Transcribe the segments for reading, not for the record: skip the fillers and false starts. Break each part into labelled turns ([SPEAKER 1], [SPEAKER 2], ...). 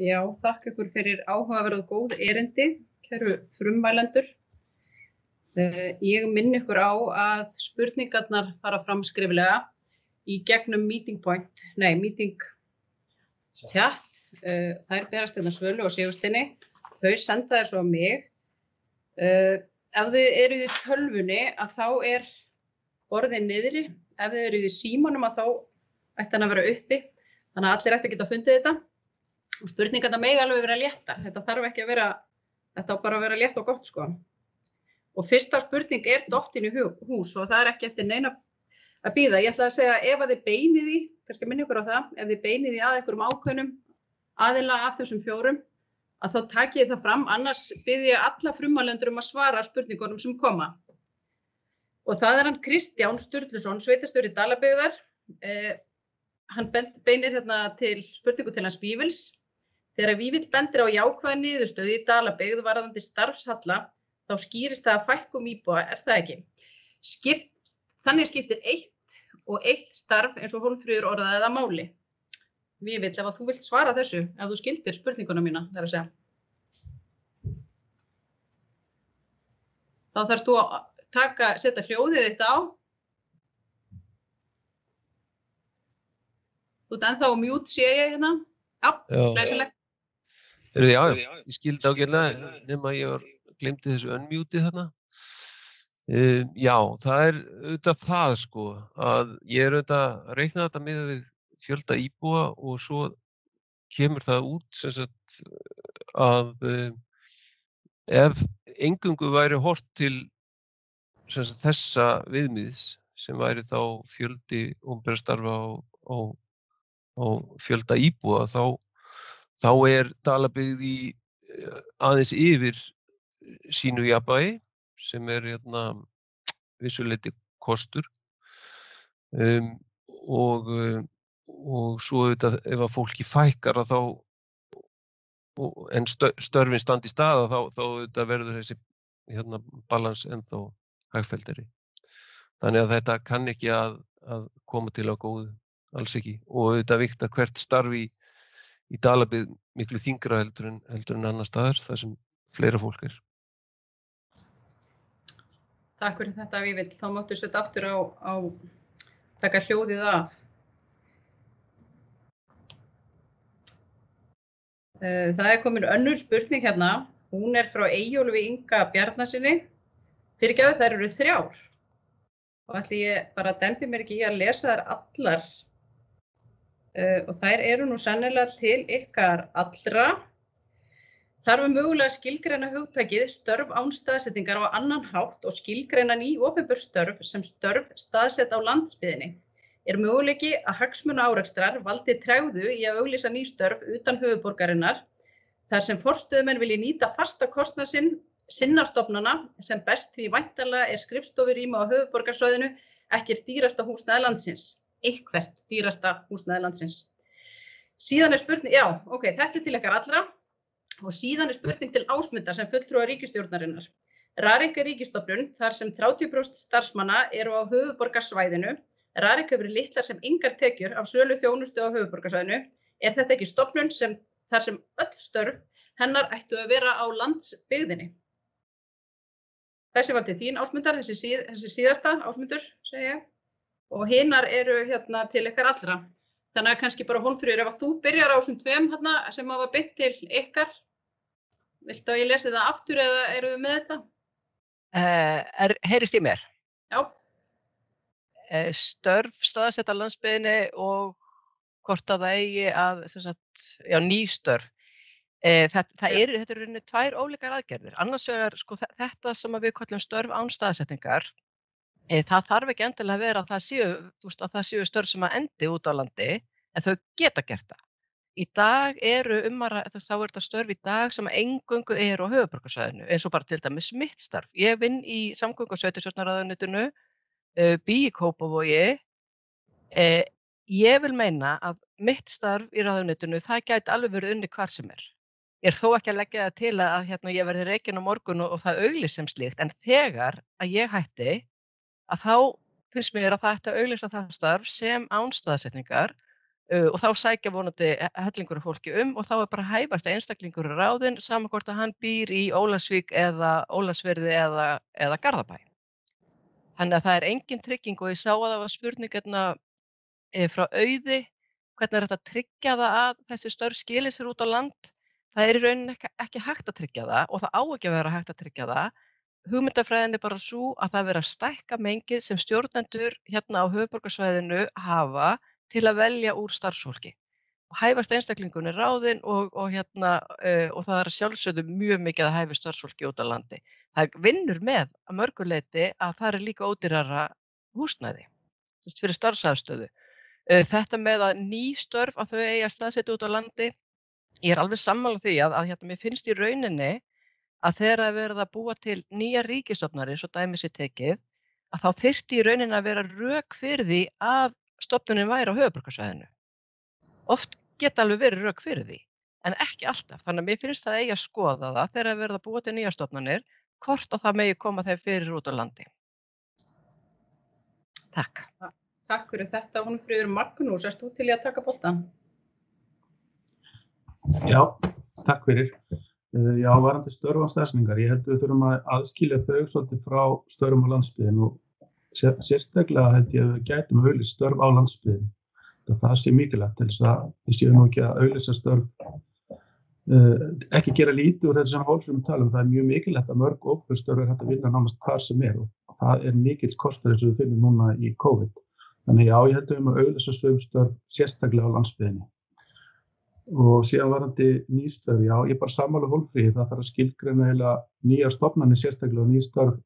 [SPEAKER 1] Já, þakka ykkur fyrir áhugaverð og góð erindi, kæru frummælendur. Ég minni ykkur á að spurningarnar fara fram skriflega í gegnum meeting chat. Þær berast hérna Svölu og Sigursteini. Þau senda þær svo á mig. Ef þið eruð í tölvunni að þá borðið niðri. Ef þið eruð í símanum að þá ætti hann að vera uppi. Þannig að allir ætti að geta fundið þetta. Og spurningarnar mega alveg vera léttar. Þetta þarf ekki að vera, þetta á bara að vera létt og gott sko. Og fyrsta spurning dottin í hús og það ekki eftir neina að bíða. Ég ætla að segja ef að þið beinið í, kannski minni ykkur á það, ef þið beinið í að einhverjum ákveðnum aðila af þessum 4, að þá taki ég það fram, annars bið ég alla frummælendur að svara spurningunum sem koma. Og það hann Kristján Sturluson, sveitarstjóri Dalabyggðar. Hann beinir hérna til spurningu til hans Vífils. Þegar Vífill bendir á jákvæða niðurstöðu í Dalabyggð varðandi starfshalla, þá skýrist það að fækkun íbúa, það ekki? Þannig skiptir 1 og 1 starf eins og Hólmfríður orðaði það máli. Vífill, ef þú vilt svara þessu, ef þú skildir spurninguna mína, það að segja. Þá þarfst þú að setja hljóðið þitt á. Þú ert ennþá á mute, sé ég hérna. Já, glæsilegt.
[SPEAKER 2] Já, ég skildi ágætlega, nema ég glemdi þessu unmute þarna. Já, það auðvitað það sko, að ég auðvitað að reikna þetta miðað við fjölda íbúa og svo kemur það út sem sagt að ef eingöngu væri horft til sem sagt þessa viðmiðs sem væri þá fjöldi opinberra starfa á fjölda íbúa þá Dalabyggð í aðeins yfir sínu jafnvægi sem hérna vissuleyti kostur og svo auðvitað ef að fólki fækkar að þá en störfin standi í stað þá auðvitað verður þessi hérna balans ennþá hagfelldari. Þannig að þetta kann ekki að koma til á góðu, alls ekki, og auðvitað vigtar hvert starf í Dalabyggð miklu þyngra heldur en annars staðar þar sem fleira fólk
[SPEAKER 1] Takk fyrir þetta, Vífill. Þá máttu setja aftur á taka hljóðið af. Það komin önnur spurning hérna. Hún frá Eyjólfi Inga Bjarnasyni. Fyrirgefðu, þær eru 3. Og ætli ég bara dembi mér ekki í að lesa þær allar. Og þær eru nú sennilega til ykkar allra. Þarf mögulega að skilgreina hugtakið störf án staðsetningar á annan hátt og skilgreina ný opinber störf sem störf staðsett á landsbyggðinni. Möguleiki að hagsmunaárekstrar valdi tregðu í að auglýsa ný störf utan höfuðborgarinnar þar sem forstöðumenn vilji nýta fasta kostnað sinna stofnana sem best því væntanlega skrifstofurými á höfuðborgarsvæðinu ekkert dýrasta húsnæði landsins. Eitthvert dýrasta húsnæði landsins. Síðan spurning, já, ok, þetta til ykkar allra. Og síðan spurning til Ásmundar sem fulltrúa ríkisstjórnarinnar. Rarik ríkisstofnun þar sem 30% starfsmanna eru á höfuðborgarsvæðinu. Rarik hefur litlar sem engar tekjur af sölu þjónustu á höfuðborgarsvæðinu. Þetta ekki stofnun þar sem öll störf hennar ættu að vera á landsbyggðinni? Þessi var til þín, Ásmundar, þessi síðasta, Ásmundur, segi ég. Og hinar eru hérna til ykkar allra. Þannig að kannski bara Hólmfríður, ef þú byrjar á þessum 2 hérna sem hafa beint til ykkar. Viltu að ég lesi það aftur eða eru þið með þetta?
[SPEAKER 3] Heyrist í mér?
[SPEAKER 1] Já.
[SPEAKER 3] Störf staðsett á landsbyggðinni og hvort að það eigi að, sem sagt, já, ný störf. Þetta eru rauninni 2 ólíkar aðgerðir. Annars vegar, sko, þetta sem við köllum störf án staðsetningar, það þarf ekki endilega að vera að það séu störf sem að endi út á landi, en þau geta gert það. Í dag þá þetta störf í dag sem eingöngu eru á höfuðborgarsvæðinu, eins og bara til dæmis mitt starf. Ég vinn í samgöngu- og sveitarstjórnarráðuneytinu, bý í Kópavogi. Ég vil meina að mitt starf í ráðuneytinu, það gæti alveg verið unnið hvar sem er. Ég þó ekki að leggja það til að ég verði rekin á morgun og það auglýst sem slíkt, en þegar að ég hætti, að þá finnst mér að það ætti að auglýsa það starf sem án staðsetningar og þá sækja vonandi hellingur af fólki og þá bara hæfasti einstaklingur ráðinn, sama hvort að hann býr í Ólafsvík eða Ólafsfirði eða Garðabæ. Þannig að það er engin trygging og ég sá að það var spurning frá Auði, hvernig er hægt að tryggja það að þessi störf skili sér út á land? Það er í rauninni ekki hægt að tryggja það og það á ekki að vera hægt að tryggja það. Hugmyndafræðin er bara sú að það vera að stækka mengið sem stjórnendur hérna á höfuðborgarsvæðinu hafa til að velja úr starfsfólki. Hæfasti einstaklingur er ráðinn og það er að sjálfsögðu mjög mikið að hæfi starfsfólki út á landi. Það vinnur með að mörgu leyti að það er líka ódýrara húsnæði, fyrir starfsaðstöðu. Þetta með að ný störf að þau eigi að staðsetja út á landi, ég er alveg sammála því að mér finnst í rauninni að þegar það verið að búa til nýjar ríkisstofnanir, svo dæmi sé tekið, að þá þyrfti í rauninni að vera rök fyrir því að stofnunin væri á höfuðborgarsvæðinu. Oft geta alveg verið rök fyrir því, en ekki alltaf. Þannig að mér finnst það eigi að skoða það þegar það verið að búa til nýjar stofnanir, hvort að það megi koma þeim fyrir út á landi. Takk.
[SPEAKER 1] Takk fyrir þetta, Hólmfríður. Magnús, ert þú til í að taka boltann?
[SPEAKER 4] Já, takk fyrir. Já, varðandi störf á staðsetningar, ég held við þurfum að aðskilja þau svolítið frá störfum á landsbyggðinni og sérstaklega held ég að við gætum að auglýsa störf á landsbyggðinni. Það sé mikilvægt til þess að við séum nú ekki að auglýsa störf, ekki gera lítið úr þetta sem Hólmfríður talum. Það er mjög mikilvægt að mörg opinber störf er hægt að vinna nánast hvar sem er og það er mikill kostur eins og við finnum núna í COVID. Þannig já, ég held við að auglýsa sum störf sérstaklega á landsbyggðinni. Og síðan varðandi nýstörf, já, ég bara sammála Hólmfríði, það þarf að skilgreina eiginlega nýjar stofnanir sérstaklega og nýstörf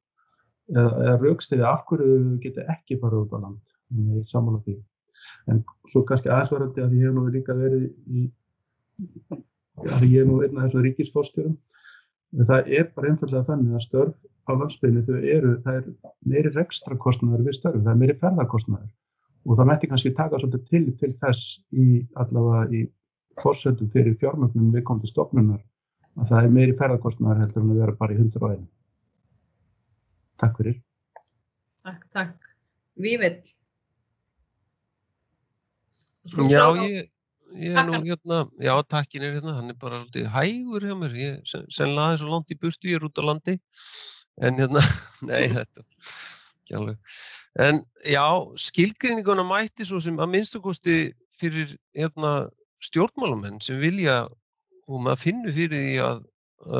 [SPEAKER 4] eða rökstyðja af hverju þau geta ekki farið út á land. Þannig ég sammála því. En svo kannski aðeins varðandi að ég hef nú líka verið ég er nú einn af þessum ríkisforstjórum. Það er bara einfaldlega þannig að störf á landsbyggðinni það er meiri rekstrakostnaður við störf, það er meiri ferðakostnaður og það mætti kannski taka svolítið til þess allavega í forsendum fyrir fjármögnun viðkomandi stofnunar að það er meiri ferðakostnaður heldur en að vera bara í 101. Takk fyrir.
[SPEAKER 1] Takk. Vífill.
[SPEAKER 2] Já, ég er nú já, takkin er hann er bara svolítið hægur hjá mér, ég sennilega aðeins svo langt í burtu, ég er út á landi, en nei, þetta ekki alveg. En já, skilgreininguna mætti svo sem að minnstakosti fyrir stjórnmálamenn sem vilja og maður finnur fyrir því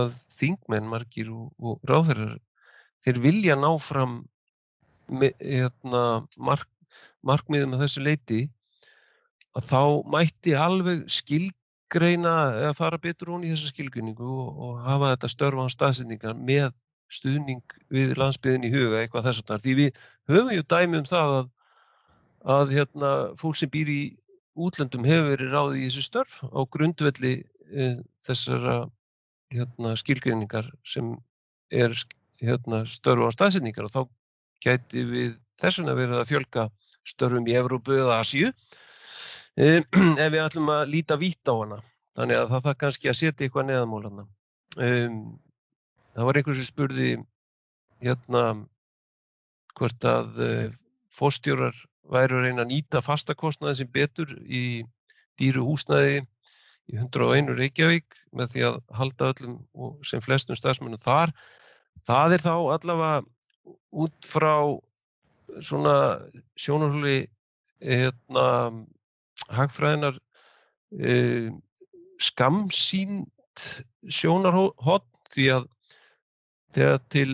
[SPEAKER 2] að þingmenn margir og ráðherrar þeir vilja ná fram markmiðum að þessu leyti að þá mætti alveg skilgreina eða fara betur ofan í þessa skilgreiningu og hafa þetta störf án staðsetningar með stuðning við landsbyggðinni í huga eitthvað þess vegna. Því við höfum ju dæmi það að fólk sem býr í útlöndum hefur verið ráðið í þessu störf á grundvelli þessara skilgreiningar sem er störf á staðsetningar og þá gæti við þess vegna verið að fjölga störfum í Evrópu eða Asíu ef við ætlum að líta vítt á hana. Þannig að það þarf kannski að setja eitthvað neðanmál hana. Það var einhver sem spurði hvort að forstjórar væru að reyna að nýta fastakostnaði sem betur í dýru húsnæði í 101 Reykjavík með því að halda öllum og sem flestum starfsmönnum þar. Það er þá allavega út frá svona sjónarhóli hagfræðinnar skammsýnt sjónarhorn því að þegar til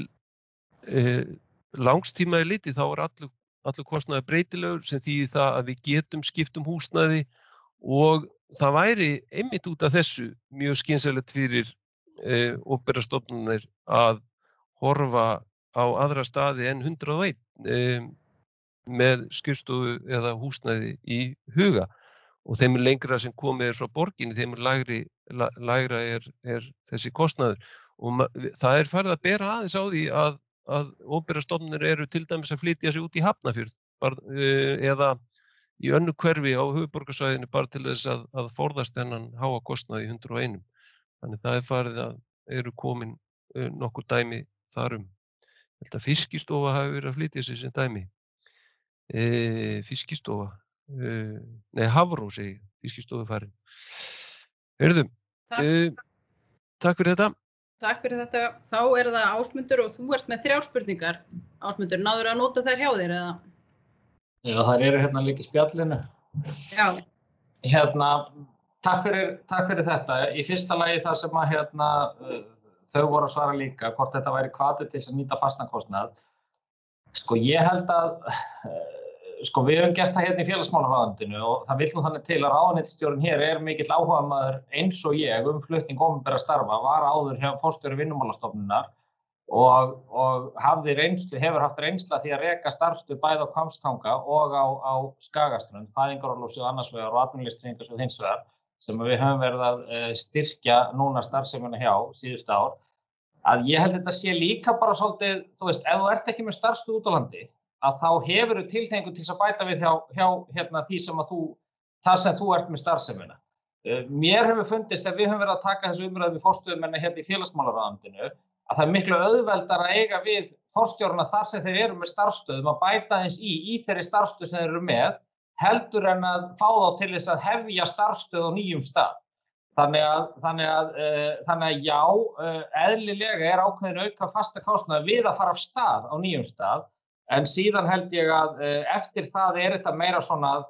[SPEAKER 2] langstíma er litið þá er allur kostnaður breytilegur sem þýðir það að við getum skipt húsnæði og það væri einmitt út af þessu mjög skynsamlegt fyrir opinberar stofnanir að horfa á aðra staði en 101 með skrifstofu eða húsnæði í huga og þeim lengra sem komið frá borginni, þeim lægra er þessi kostnaður og það farið að bera aðeins á því að opinberar stofnanir eru til dæmis að flytja sig út í Hafnarfjörð eða í önnur hverfi á höfuðborgarsvæðinu bara til þess að forðast þennan háa kostnað í 101. Þannig það farið að eru komin nokkur dæmi þar Ég held að Fiskistofa hafi verið að flytja sig sem dæmi. Fiskistofa, Hafró segi ég, Fiskistofufarinn. Heyrðu, takk fyrir þetta.
[SPEAKER 1] Takk fyrir þetta. Þá er það Ásmundur og þú ert með 3 spurningar. Ásmundur, náðurðu að nota þær hjá þér eða?
[SPEAKER 5] Já, þær eru hérna líka í spjallinu.
[SPEAKER 1] Já.
[SPEAKER 5] Takk fyrir þetta. Í fyrsta lagi þar sem að þau voru að svara líka, hvort þetta væri hvati til að nýta fastnakostnað. Sko, ég held að við höfum gert það hérna í félagsmálaráðuneytinu og það vill nú þannig til að ráðuneytisstjórinn hér er mikill áhugamaður eins og ég flutning opinberra starfa, var áður hjá forstjóri Vinnumálastofnunar og hefur haft reynslu af því að reka starfsstöð bæði á Hvammstanga og á Skagaströnd, Fæðingarorlofssjóð annars vegar og Atvinnuleysistryggingasjóð hins vegar, sem við höfum verið að styrkja núna starfsemina hjá síðustu ár. Að ég held þetta sé líka bara svolítið, þú veist, ef þú ert ekki með starfsstöð út á landi, að þá hefurðu tilhneigingu til að bæta við hjá því sem þar sem þú ert með starfsemina. Mér hefur fundist, ef við höfum verið að taka þessu umræðu við forstöðumenn hérna í félagsmálaráðuneytinu, að það er miklu auðveldara að eiga við forstjórana þar sem þeir eru með starfsstöðum að bæta eins í þeirri starfsstöð sem þeir eru með, heldur en að fá þá til þess að hefja starfsstöð á nýjum stað. Þannig að já, eðlilega er ákveðin auka fasta kostnaður við að fara af stað á nýjum stað, en síðan held ég að eftir það er þetta meira svona að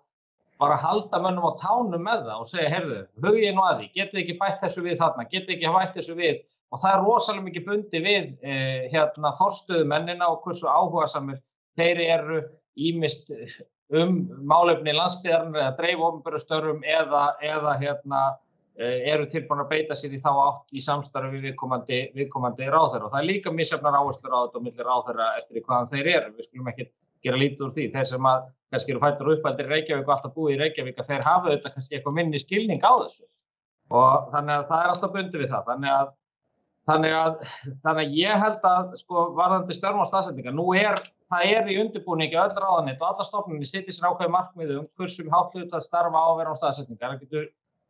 [SPEAKER 5] bara halda mönnum á tánum með það og segja, heyrðu, hugið nú að því, getið ekki bætt þessu við þarna, getið ekki bætt þessu við, og það er rosalega mikið bundið við forstöðumennina og hversu áhugasamir þeir eru ýmist málefni landsbyggðarinnar eða dreifa opinberum störfum eða eru tilbúin að beita sér í þá átt í samstarfi við viðkomandi ráðherra. Og það er líka misjafnar áherslur á þetta á milli ráðherra eftir því hvaðan þeir eru. Við skulum ekki gera lítið úr því. Þeir sem að kannski eru fæddir og uppaldir í Reykjavík og alltaf búið í Reykjavík, þeir hafa þetta kannski eitthvað minni skilning á þessu. Og þannig að það er alltaf bundið við það. Þannig að ég held að varðandi störf og staðsetningar, það er í undirbúningi öll ráðuneyti og allar stofnanir setja sér ákveðin markmið hversu hátt hlutfall starfa á að vera á staðsetningar.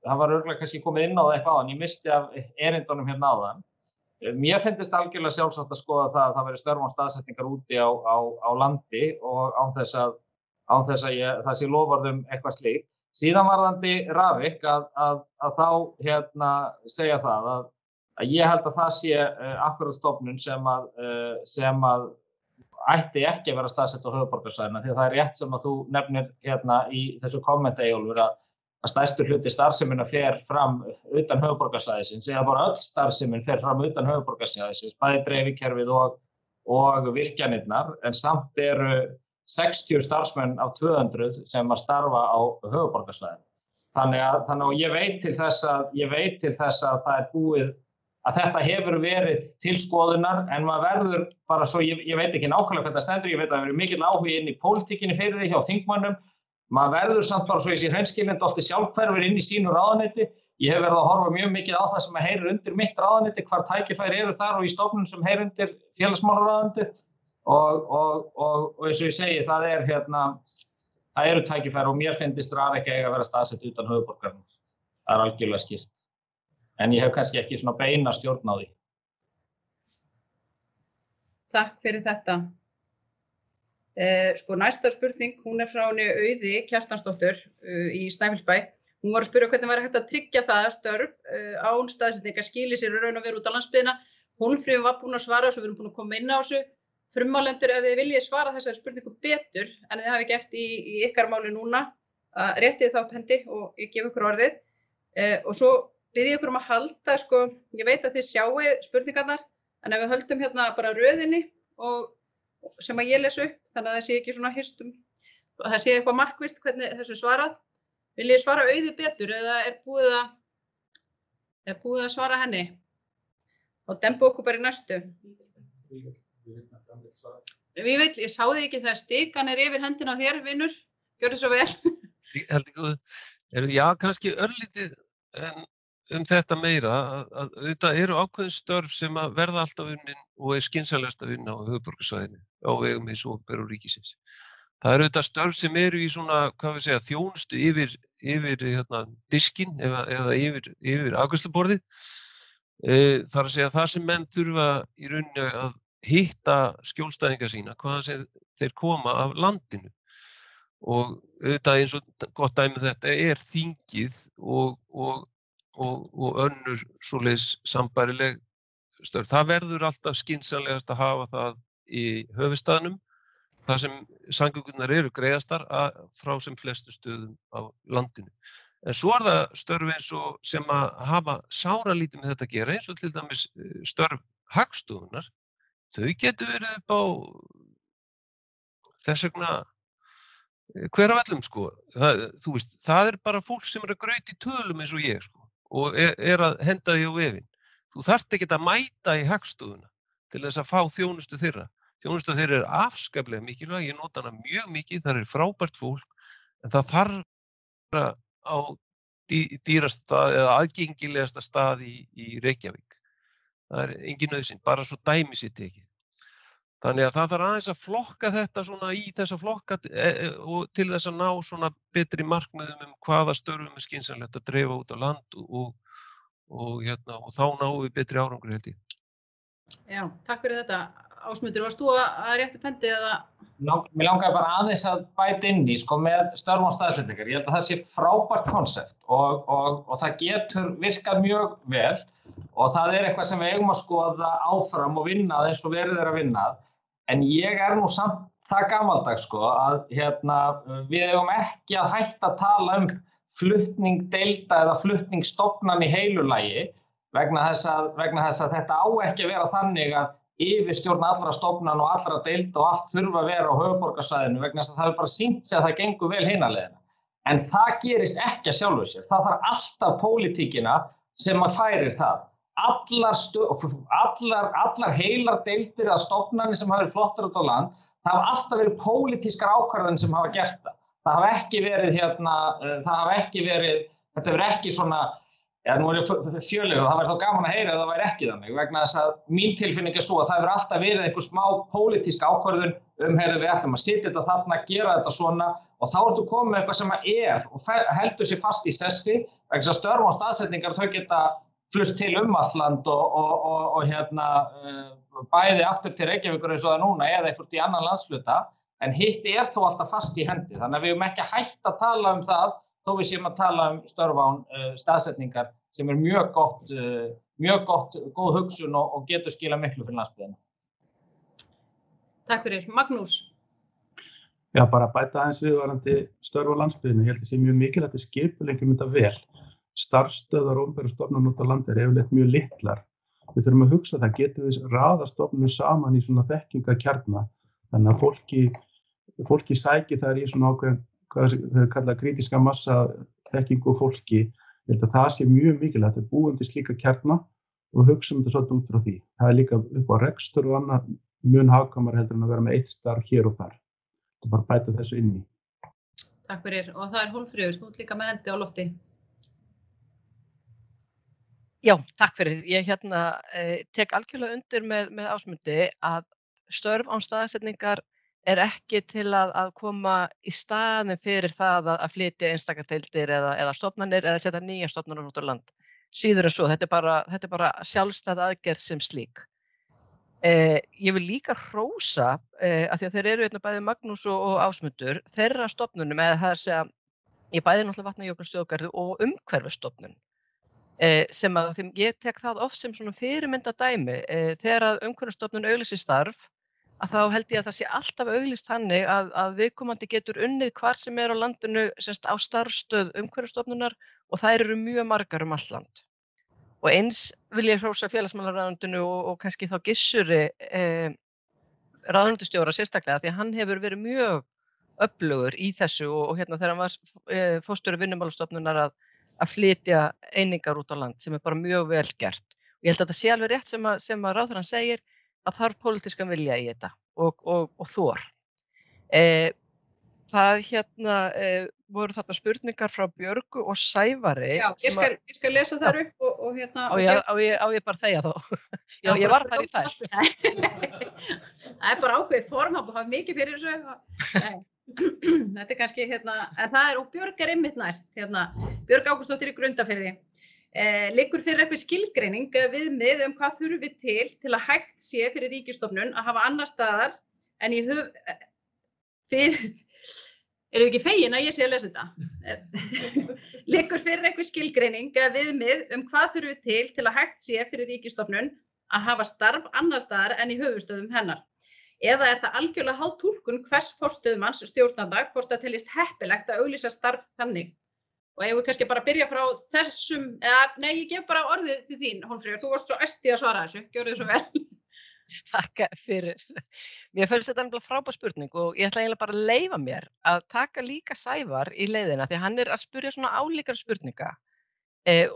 [SPEAKER 5] Það var örugglega kannski komið inn á það eitthvað áðan, ég misti af erindunum hérna áðan. Mér finnst algjörlega sjálfsagt að skoða það að það veri störf og staðsetningar úti á landi og án þess að það sé loforð eitthvað slíkt. Síðan varðandi Rafik að þá segja það að ég held að það sé akkurat stofnun sem að ætti ekki að vera staðsett á höfuðborgarsvæðinu, því að það er rétt sem að þú nefnir hérna í þessu kommenti, Eyjólfur, að stærstur hluti starfsemina fer fram utan höfuðborgarsvæðisins, eða bara öll starfsemin fer fram utan höfuðborgarsvæðisins, bæði dreifikerfið og virkjanirnar, en samt eru 60 starfsmenn af 200 sem að starfa á höfuðborgarsvæðinu. Þannig að ég veit til þess að það er búið að þetta hefur verið til skoðunar, en maður verður bara svo, ég veit ekki nákvæmlega hvað það stendur, ég veit að það verður mikil áhugi inn í pólitíkinni fyrir því hjá þingmönnum, maður verður samt bara svo í sér hreinskilnandi ofti sjálfhverfur inn í sínu ráðuneyti. Ég hef verið að horfa mjög mikið á það sem heyrir undir mitt ráðuneyti, hvar tækifæri eru þar og í stofnunum sem heyrir undir félagsmálaráðuneytið og eins og ég segi, það eru tækifæri og mér finnst Rafik eiga að vera staðsett utan höfuðborgarinnar. Það er algjörlega skýrt. En ég hef kannski ekki svona beina stjórn á því.
[SPEAKER 1] Takk fyrir þetta. Næsta spurning, hún er frá henni Auði Kjartansdóttur í Snæfellsbæ. Hún var að spyrja hvernig væri hægt að tryggja það að störf án staðsetningar skili sér í raun og veru út á landsbyggðina. Hólmfríður var búin að svara þessu, við erum búin að koma inn á þessu. Frummálendur, ef þið viljið svara þessari spurningu betur en þið hafi gert í ykkar máli núna, réttið þá upp hendi og ég gef ykkur orðið. Og svo bið ég ykkur að halda, ég veit að þið sjáu spurningarnar, en ef við höldum hérna bara röðinni sem að ég les upp, þannig að það sé ekki svona hystum, það sé eitthvað markvisst hvernig þessu svarað. Viljið þið svara Auði betur eða er búið að svara henni? Og dembu okkur bara í næstu. Ég sá þig ekki þegar stikan er yfir hendina á þér, vinur. Gjörðu svo vel.
[SPEAKER 2] Heldur góð. Já, kannski örlítið þetta meira að auðvitað eru ákveðin störf sem að verða alltaf unnin og er skynsamlegast að vinna á höfuðborgarsvæðinu á vegum hins opinbera og ríkisins. Það eru auðvitað störf sem eru í svona, þjónustu yfir diskinn eða yfir afgreiðsluborðið. Það er að segja það sem menn þurfa í rauninni að hitta skjólstæðinga sína hvaðan sem þeir koma af landinu. og auðvitað eins og gott dæmi þetta þingið og önnur svoleiðis sambærileg störf. Það verður alltaf skynsamlegast að hafa það í höfuðstaðnum, þar sem samgöngurnar eru greiðastar frá sem flestu stöðum á landinu. En svo það störf eins og sem að hafa sáralítið með þetta að gera, eins og til dæmis störf Hagstofunnar, þau getur verið upp á þess vegna hver af öllum sko. Þú veist, það bara fólk sem að grauta í tölum eins og ég sko, og að henda því á vefinn. Þú þarft ekkert að mæta í Hagstofuna til þess að fá þjónustu þeirra. Þjónustu þeirra afskaplega mikilvæg, ég nota hana mjög mikið, það frábært fólk, en það þarf á dýrasta eða aðgengilegasta stað í Reykjavík. Það engin nauðsyn, bara svo dæmi sé tekið. Þannig að það þarf aðeins að flokka þetta svona í þessa flokka og til þess að ná svona betri markmiðum hvaða störfum skynsamlegt að dreifa út á land og þá náum við betri árangri held ég.
[SPEAKER 1] Já, takk fyrir þetta. Ásmundur, varst þú að rétta upp hendi eða?
[SPEAKER 5] Mér langaði bara aðeins að bæta inn í sko með störf og staðsetningar. Ég held að það sé frábært konsept og það getur virkað mjög vel og það eitthvað sem við eigum að skoða áfram og vinna eins og verið að vinna. En ég nú samt það gamaldags sko að við eigum ekki að hætta að tala flutning deilda eða flutning stofnana í heilu lagi vegna þess að þetta á ekki að vera þannig að yfirstjórn allra stofnana og allra deilda og allt þurfa að vera á höfuðborgarsvæðinu vegna þess að það hefur bara sýnt sig að það gengur vel hina leiðina. En það gerist ekki að sjálfu sér. Það þarf alltaf pólitíkina sem að færir það. Allar heilar deildir að stofnanir sem hafa verið flottar út á land, það hafa alltaf verið pólitískar ákvarðanir sem hafa gert það. Það hafa ekki verið, þetta verið ekki svona, nú ég fjöllegur, það væri þá gaman að heyra að það væri ekki þannig, vegna þess að mín tilfinning svo að það hefur alltaf verið einhver smá pólitísk ákvörðun heyrðu við ætlum að setja þetta þarna, gera þetta svona og þá ertu komið með eitthvað sem og heldur sér fast í sessi, vegna þess að störf og staðsetningar þau geta flust til allt land og bæði aftur til Reykjavíkur eins og það núna eða eitthvað í annan landshluta, en hitt þó alltaf fast í hendi, þannig að við ekki að hætta að tala það þó við séum að tala störf án staðsetningar sem mjög gott, góð hugsun og getur skilað miklu fyrir landsbyggðina.
[SPEAKER 1] Takk fyrir. Magnús?
[SPEAKER 4] Já, bara bæta aðeins viðvarandi störf á landsbyggðinni. Ég held að það sé mjög mikilvægt að skipuleggjum þetta vel. Starfsstöðvar opinberra stofnana út á landi yfirleitt mjög litlar. Við þurfum að hugsa það, getum við raða stofnunum saman í svona þekkingarkjarna, þannig að fólki sæki þar í svona ákveðin hvað við kalla krítíska massa þekkingu og fólki. Ég held að það sé mjög mikilvægt að búum til slíka kjarna og hugsa þetta svolítið út frá því. Það líka upp á rekstur og annað mun hagkvæmara heldur en að vera með eitt starf hér og þar. Þetta bara bæta þessu inn í.
[SPEAKER 1] Takk fyrir. Og það Hólmfríður, þú ert líka með hendi á lofti.
[SPEAKER 3] Já, takk fyrir. Ég tek algjörlega undir með Ásmundi að störf án staðsetningar ekki til að koma í staðinn fyrir það að flytja einstaka deildir eða stofnanir eða setja nýja stofnanir út á land. Síður en svo, þetta bara sjálfstæð aðgerð sem slík. Ég vil líka hrósa, af því að þeir eru bæði Magnús og Ásmundur, þeirra stofnunum, eða það segja, ég bæði náttúrulega Vatnajökulsþjóðgarði og umhverfisstofnun, sem að ég tek það oft sem svona fyrirmyndadæmi, þegar að umhverfisstofnun auglýsir starf, að þá held ég að það sé alltaf auglýst þannig að viðkomandi getur unnið hvar sem á landinu á starfsstöð umhverfisstofnunar og þær eru mjög margar allt land. Og eins vil ég hrósa félagsmálaráðuneytinu og kannski þá Gissuri ráðuneytisstjóra sérstaklega því að hann hefur verið mjög öflugur í þessu og þegar hann var forstjóri Vinnumálastofnunar að flytja einingar út á land sem bara mjög vel gert. Og ég held að þetta sé alveg rétt sem að ráðherrann segir að þarf pólitískan vilja í þetta og þor. Það voru þarna spurningar frá Björgu og Sævari.
[SPEAKER 1] Já, ég skal lesa þær upp og
[SPEAKER 3] Á ég bara þegja þá? Já, ég var þar í þær.
[SPEAKER 1] Það bara ákveðið form, það hafa mikið fyrir þessu. Þetta kannski, en það og Björg einmitt næst, Björg Ágústsdóttir í Grundarfirði. Liggur fyrir eitthvað skilgreining viðmið hvað þurfi til að hægt sé fyrir ríkisstofnun að hafa annar staðar en Eru þið ekki fegin að ég sé að lesa þetta? Liggur fyrir einhver skilgreining eða viðmið hvað þurfi til að hægt sé fyrir ríkisstofnun að hafa starf annars staðar en í höfuðstöðvum hennar? Eða það algjörlega háð túlkun hvers forstöðumanns stjórnanda hvort það teljist heppilegt að auglýsa starf þannig? Og ef við kannski bara byrja frá þessum, nei, ég gef bara orðið til þín, Hólmfríður, þú varst svo æsti að svara þessu, gjörðu þið svo vel.
[SPEAKER 3] Takk fyrir. Mér finnst þetta nefnilega frábær spurning og ég ætla eiginlega bara að leyfa mér að taka líka Sævar í leiðina því að hann að spyrja svona álíkar spurninga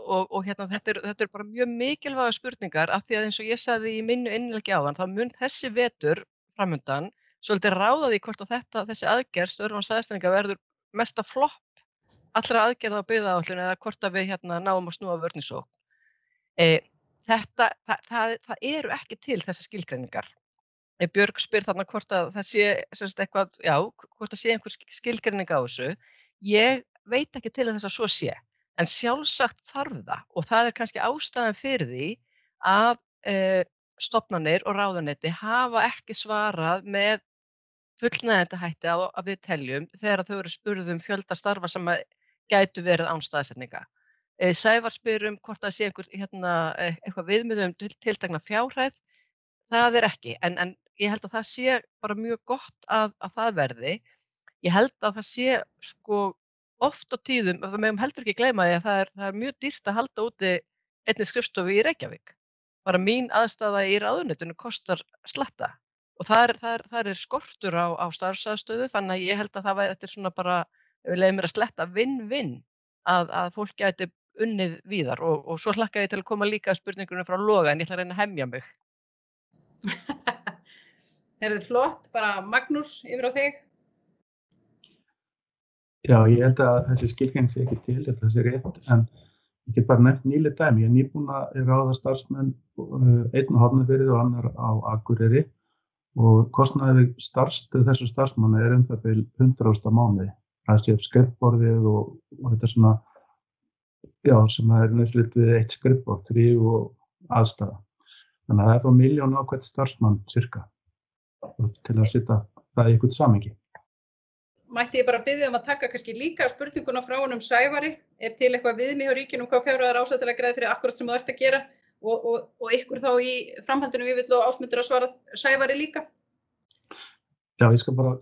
[SPEAKER 3] og hérna þetta er bara mjög mikilvæga spurningar af því að eins og ég sagði í minnu innleggi áðan þá mun þessi vetur framundan svolítið ráða því hvort að þessi aðgerð stöðugan staðsetninga verður mesta flopp allra aðgerða á byggðaáætlun eða hvort að við hérna náum að snúa vörn í sókn. Það eru ekki til þessar skilgreiningar. Björg spyr þarna hvort að það sé eitthvað, já, hvort að sé einhver skilgreining á þessu. Ég veit ekki til þess að svo sé, en sjálfsagt þarf það og það er kannski ástæðan fyrir því að stofnanir og ráðuneyti hafa ekki svarað með fullnægjandi hætti að við teljum þegar þau eru spurð fjölda starfa sem gætu verið án staðsetninga. Sævar spyr hvort það sé eitthvað viðmið tiltekna fjárhæð. Það er ekki, en ég held að það sé bara mjög gott að það verði. Ég held að það sé oft á tíðum, við megum heldur ekki gleyma því að það er mjög dýrt að halda úti einni skrifstofu í Reykjavík. Bara mín aðstaða í ráðuneytinu kostar slatta og það er skortur á starfsaðstöðu þannig að ég held að þetta er svona bara, ef við leyfum mér að sletta win-win að fólk gæti unnið víðar og svo hlakka ég til að koma líka að spurningunum frá Loga en ég ætla að reyna að hemja mig.
[SPEAKER 1] Er þetta flott? Bara Magnús yfir á þig?
[SPEAKER 4] Já, ég held að þessi skilgreining sé ekki til, það sé rétt, en ég get bara nefnt nýlega dæmi. Ég er nýbúin að ráða starfsmenn, einn á Hornafirði og annar á Akureyri og kostnaður við starfsstöð þessu starfsmanna er það bil 100.000 á mánuði. Það sé skrifborðið og þetta svona, já, sem er nauðsynlegt við eitt skrifborð, þrif og aðstaða. Þannig að það er þá 1 milljón á hvert starfsmann cirka til að setja það í eitthvað samhengi.
[SPEAKER 1] Mætti ég bara biðja að taka kannski líka spurninguna frá honum Sævari, til eitthvað viðmið hjá ríkinu hvað fjárhæðar ásættilega greiða fyrir akkurat sem þú ert að gera og ykkur þá í framhaldinu við vill og Ásmundur að svara Sævari líka?
[SPEAKER 4] Já, ég skal bara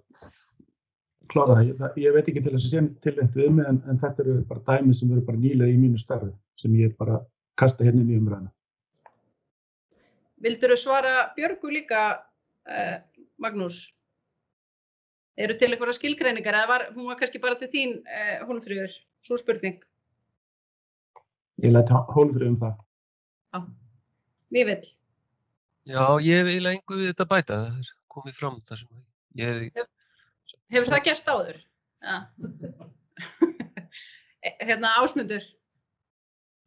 [SPEAKER 4] klára það. Ég veit ekki til þess að sé tilnefnt viðmið en þetta eru bara dæmi sem eru bara nýlega í mínu starfi sem ég bara kasta hérna inn í umræðuna.
[SPEAKER 1] Vildirðu svara Björgu líka, Magnús? Eru til einhverja skilgreiningar eða hún var kannski bara til þín, Hólmfríður, svo spurning?
[SPEAKER 4] Ég læt Hólmfríður það.
[SPEAKER 1] Já, Vífill.
[SPEAKER 2] Já, ég hef eiginlega engu við þetta bæta, það er komið fram þar sem ég
[SPEAKER 1] Hefur það gerst áður? Já. Ásmundur?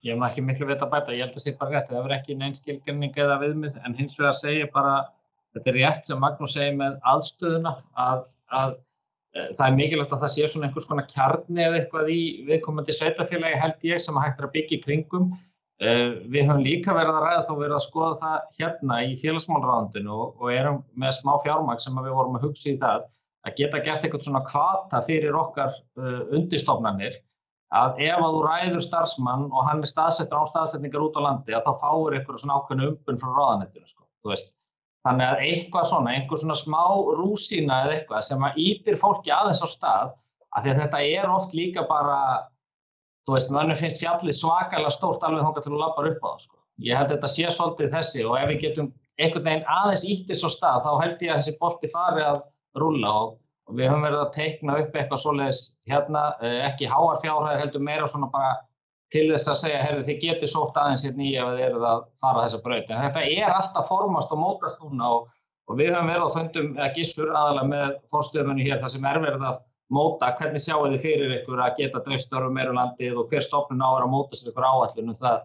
[SPEAKER 5] Ég hef ekki miklu við þetta bæta, ég held að sé bara rétt, það er ekki nein skilgreining eða viðmið, en hins vegar segir bara, þetta er rétt sem Magnús segir með aðstöðuna, að það er mikilvægt að það sé svona einhvers konar kjarni eða eitthvað í viðkomandi sveitarfélagi held ég sem hægt að byggja í kringum. Við höfum líka verið að ræða þá verið að skoða það hérna í félagsmálaráðuneytinu og erum með smá fjármagn sem við vorum að hugsa í það að geta gert eitthvað svona hvata fyrir okkar undirstofnanir að ef að þú ræður starfsmann og hann er staðsettur án staðsetningar út á landi að þá fáir eitthvað svona ákveðna umbun frá ráðuneytinu, þú veist. Þannig að eitthvað svona, einhver svona smá rúsína eða eitthvað sem að ýtir fólki aðeins á stað, af því að þetta er oft líka bara, þú veist, mönnum finnst fjallið svakalega stórt alveg þangað til þú labbar upp á það, sko. Ég held að þetta sé svolítið þessi og ef við getum einhvern veginn aðeins ýttir svo stað, þá held ég að þessi bolti fari að rúlla og við höfum verið að teikna upp eitthvað svoleiðis hérna, ekki háar fjárhæðir heldur meira svona bara til þess að segja, heyrðu, þið getið sótt aðeins hérna í ef þið eruð að fara þessa braut. En þetta er alltaf formast og mótast núna og við höfum verið á fundum, eða Gissur aðalega með forstöðumanni hér, það sem er verið að móta, hvernig sjáu þið fyrir ykkur að geta dreift störfum meira landið og hver stofnun á að móta sér ykkur áætlun það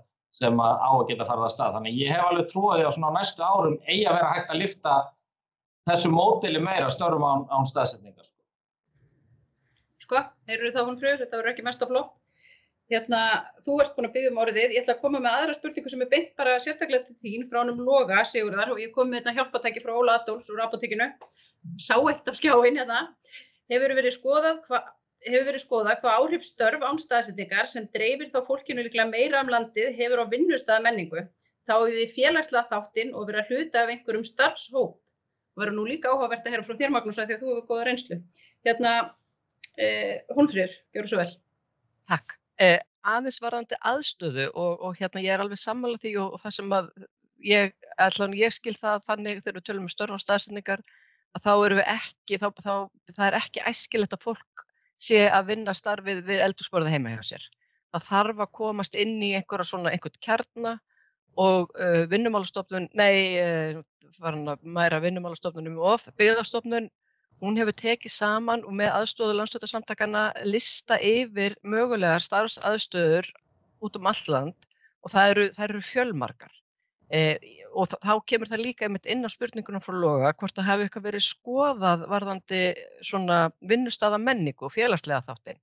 [SPEAKER 5] sem á að geta farið af stað. Þannig ég hef alveg trúið á svona næstu árum eigi að vera hægt að lyfta þessu módeli meira störfum án staðsetningar.
[SPEAKER 1] Sko, heyrðu það Hólmfríður, þetta verður ekki mesta flopp. Þú ert búin að biðja orðið, ég ætla að koma með aðra spurningu sem beint bara sérstaklega til þín frá honum Loga Sigurðar og ég kom með hjálpatæki frá Óla Adolfs úr apótekinu, sá eitt af skjáinn hefur verið skoðað hvað áhrif störf án staðsetningar sem dreifir þá fólkinu líklega meira landið hefur á vinnustaðamenningu, þá við félagslega þáttinn og vera hluta af einhverjum starfshóp. Og vera nú líka áhugavert að heyra frá þér, Magnús, af því að þú hefur góða reynslu. Hólmfríður, gjörðu svo vel.
[SPEAKER 3] Takk. Aðeins varðandi aðstöðu og ég alveg sammála því og það sem að ég skil það þannig þegar við tölum störf og staðsetningar að þá erum við ekki, það ekki æskilegt að fólk sé að vinna starfið við eldhúsborðið heima hjá sér. Það þarf að komast inn í einhvern kjarna og Vinnumálastofnun, Vinnumálastofnunum og Byggðastofnun, hún hefur tekið saman og með aðstoð landshlutasamtakanna lista yfir mögulegar starfsaðstöður út allt land og það eru fjölmargar. Og þá kemur það líka einmitt inn á spurningunum frá Loga hvort það hafi eitthvað verið skoðað varðandi svona vinnustaðamenningu og félagslega þáttinn.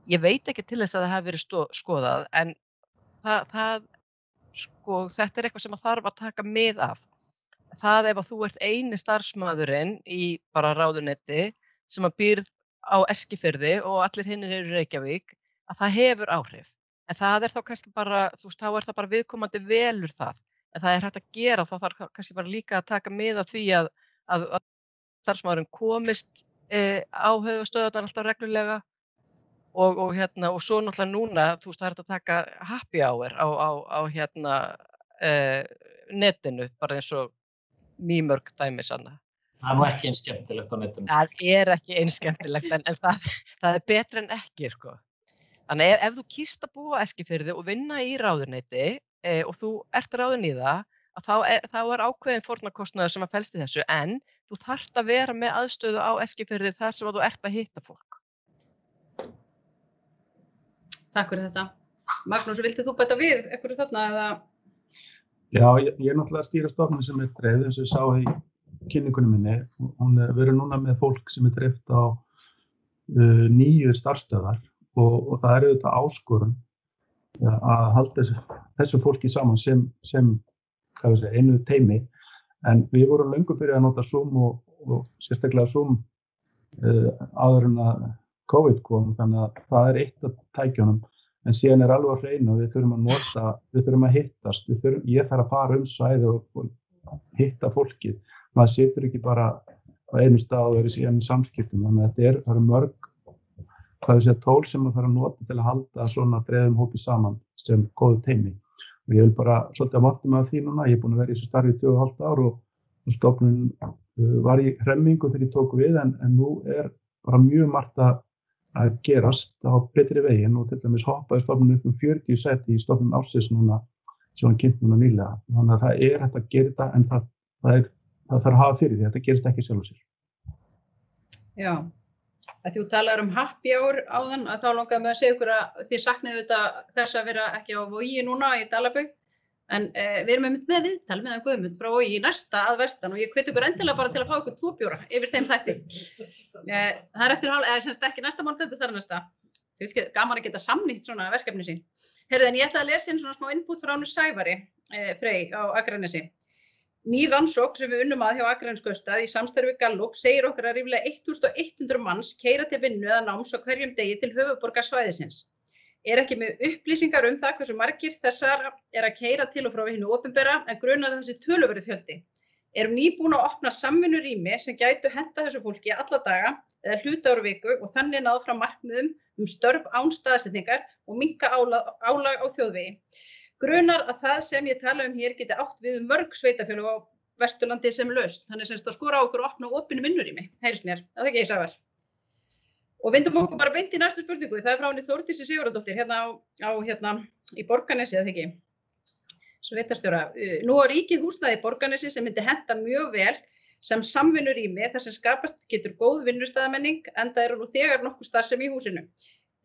[SPEAKER 3] Ég veit ekki til þess að það hafi verið skoðað en þetta er eitthvað sem þarf að taka mið af. Það ef að þú ert eini starfsmaðurinn í bara ráðuneyti sem að býr á Eskifirði og allir hinnir eru í Reykjavík, að það hefur áhrif. En það þá kannski bara, þá það bara viðkomandi velur það. En það hægt að gera, þá þarf kannski bara líka að taka mið af því að starfsmaðurinn komist á höfuðstöðvarnar alltaf reglulega og svo náttúrulega núna, það hægt að taka happy hour á netinu, bara eins og mýmörg dæmi sanna.
[SPEAKER 5] Það ekki eins skemmtilegt á netinu.
[SPEAKER 3] Það ekki eins skemmtilegt en það betra en ekki, sko. Þannig ef þú kýst að búa á Eskifirði og vinna í ráðuneyti og þú ert ráðin í það, þá ákveðin fórnarkostnaður sem að felst í þessu, en þú þarft að vera með aðstöðu á Eskifirði þar sem að þú ert að hitta fólk.
[SPEAKER 1] Takk fyrir þetta. Magnús, viltu þú bæta við einhverju þarna eða?
[SPEAKER 4] Já, ég náttúrulega stýra stofnun sem dreifð, eins og ég sá í kynningunni minni. Við erum núna með fólk sem dreift á 9 starfsstöðvar og það auðvitað áskorun að halda þessu fólki saman sem einu teymi. En við vorum löngu byrjað að nota Zoom og sérstaklega Zoom áður en að COVID kom, þannig að það eitt af tækjunum. En síðan alveg á hreinu og við þurfum að hittast, ég þarf að fara svæði og hitta fólkið. Maður situr ekki bara á einu stað og er síðan í samskiptum, þannig að það eru mörg tól sem maður þarf að nota til að halda svona dreifðum hópi saman sem góðu teymi. Og ég vil bara svolítið að mátta mig af því núna, ég er búinn að vera í þessu starfi í 2,5 ár og stofnunin var í hremmingu þegar ég tók við en nú bara mjög margt að gerast á betri veginn og til dæmis hoppaði stofnunin upp 40 sæti í stofnun ársins núna sem var kynnt núna nýlega. Þannig að það hægt að gera þetta en það þarf að hafa fyrir því, þetta gerist ekki sjálfu sér.
[SPEAKER 1] Já, að þú talar happy hour áðan, að þá langaði mig að segja ykkur að þið saknaðu þess að vera ekki á Vogi núna í Dalabyggð. En við erum með viðtal með Guðmund frá Vogi í næsta að vestan og ég hvet ykkur endilega bara til að fá ykkur 2 bjóra yfir þeim þætti. Það eftir semst ekki næsta mánuð, þetta þar næsta. Gaman að geta samnýtt svona verkefni sín. Heyrðu, en ég ætla að lesa inn svona smá input frá Sævari Frey á Akranesi. Ný rannsókn sem við unnum að hjá Akraneskaupstað í samstarfi við Gallup segir okkur að ríflega 1100 manns keyra til vinnu eða náms á hverjum degi til höfuðborgarsvæðisins. Ekki með upplýsingar það hversu margir þessar að keyra til og frá hinu opinbera en grunar þessi töluverður fjöldi. Erum nýbúin að opna samvinnurými sem gætu henta þessu fólki alla daga eða hluta úr viku og þannig náð fram markmiðum störf án staðsetningar og minnka álag á þjóðvegi. Grunar að það sem ég tala hér geti átt við mörg sveitarfélög á Vesturlandi sem lausn. Þannig semst að skora á okkur að opna opin vinnurými. Heyrist mér, það ekki ég Sævar. Og vindum okkur bara beint í næstu spurningu. Það frá henni Þórdísi Sigurðardóttir hérna í Borgarnesi, eða ekki? Sveitarstjóra. Nú á ríkið húsnæði í Borgarnesi sem myndi henta mjög vel sem samvinnurými þar sem skapast getur góð vinnustaðamenning enda nú þegar nokkuð starfsemi í húsinu.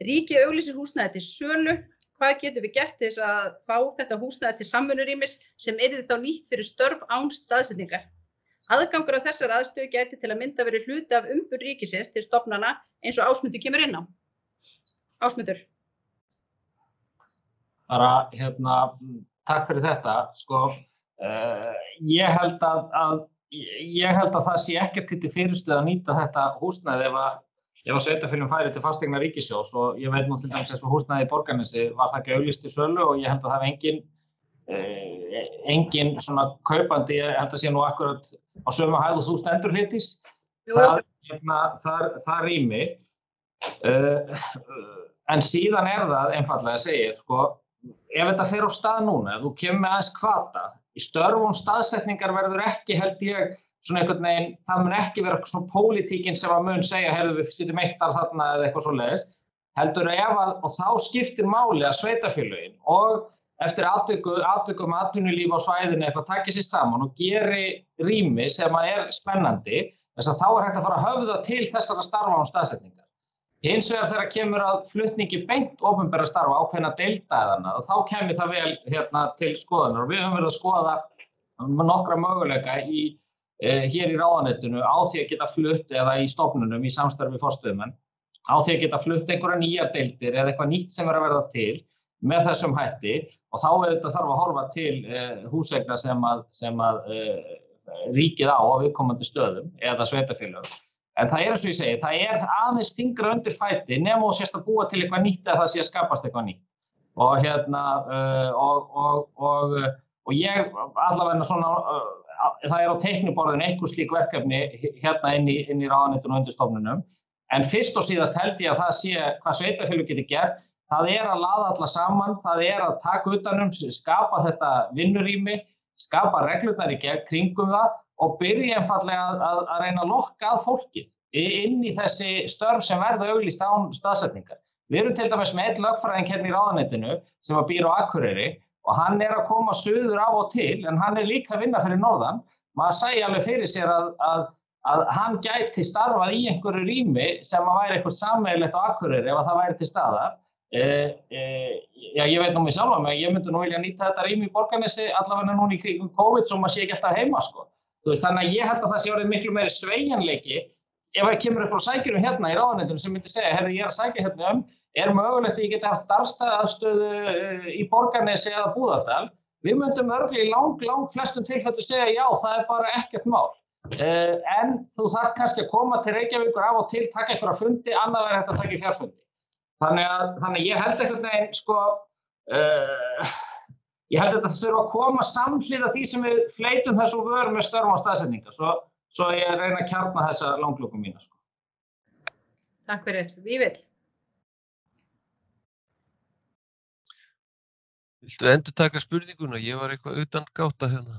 [SPEAKER 1] Ríkið auglýsir húsnæði til sölu. Hvað getum við gert til þess að fá þetta húsnæði til samvinnurýmis sem yrði þá nýtt fyrir störf án staðsetningar? Aðgangur að þessar aðstöðu gæti til að mynda verið hluti af umbun ríkisins til stofnana eins og Ásmundur kemur inn á. Ásmundur.
[SPEAKER 5] Bara, takk fyrir þetta. Sko, ég held að það sé ekkert til fyrirstöðu að nýta þetta húsnæði ef að sveitarfélögin færi til fasteigna ríkissjóðs og ég veit nú til dæmis eins og húsnæði í Borgarnesi var það ekki auglýst til sölu og ég held að það hafi engin svona kaupandi, ég held að sé nú akkurat á sömu hæð og þú stendur Hlédís, það rými. En síðan það einfaldlega segir, sko, ef þetta fer á stað núna, ef þú kemur með aðeins hvata, í störfum staðsetningar verður ekki, held ég, svona einhvern veginn, það mun ekki vera svona pólitíkin sem að mun segja, heyrðu við sitjum eitt þar þarna eða eitthvað svoleiðis, heldur og þá skiptir máli að sveitarfélögin og eftir atvikum atvinnulíf á svæðinu eitthvað taki sér saman og geri rými sem að spennandi, þess að þá hægt að fara að höfða til þessara starfa án staðsetningar. Hins vegar þegar kemur að flutningi beint opinberra starfa ákveðna deildaðana og þá kemur það vel til skoðunar og við höfum verið að skoða nokkra möguleika hér í ráðuneytinu á því að geta flutt eða í stofnunum í samstarfi forstöðumenn á því að geta flutt einhverja nýjar deildir eða eitthvað nýtt sem að verða til með þessum hætti og þá auðvitað þarf að horfa til húseigna sem að ríkið á viðkomandi stöðum eða sveitarfélögum. En það eins og ég segi, það aðeins þyngra undir fæti nema og sérst að búa til eitthvað nýtt eða það sé að skapast eitthvað nýtt. Og ég allavega svona, það á teikniborðinu einhver slík verkefni hérna inn í ráðuneytinu og undir stofnunum. En fyrst og síðast held ég að það sé hvað sveitarfélög getur gert. Það að laða alla saman, það að taka utanum, skapa þetta vinnurými, skapa reglurnar í kringum það og byrja einfaldlega að reyna að lokka að fólkið inn í þessi störf sem verða auglýst án staðsetningar. Við erum til dæmis með einn lögfræðing hérna í ráðuneytinu sem býr á Akureyri og hann að koma suður af og til en hann líka að vinna fyrir norðan. Maður sæi alveg fyrir sér að hann gæti starfað í einhverju rými sem að væri eitthvað sameiginlegt á Akureyri ef það væri til staðar. Ég veit nú mig sjálfa mig, ég myndi nú vilja nýta þetta rými í Borgarnesi allavega núna í kringum COVID svo maður sé ekki alltaf heima sko. Þannig að ég held að það sé orðið miklu meiri sveigjanleiki ef það kemur upp á sækjurum hérna í ráðuneytinu sem myndi segja, herri ég að sækja hérna mögulegt að ég geti haft starfstöðu í Borgarnesi eða Búðardal. Við myndum örugglega í lang flestum tilfellum segja já, það bara ekkert mál. En þú þarf kannski að koma til Reykjavíkur af og til, taka einhverja fundi, annað hægt að taka í fjarfundi. Þannig að ég held einhvern veginn, sko, ég held að þetta þurfa að koma samhliða því sem við fleytum þessu vöru með störfum og staðsetningar, svo ég reyna að kjarna þessa langlokum mína, sko.
[SPEAKER 1] Takk fyrir. Vífill.
[SPEAKER 2] Viltu endurtaka spurninguna? Ég var eitthvað utan gáta hérna.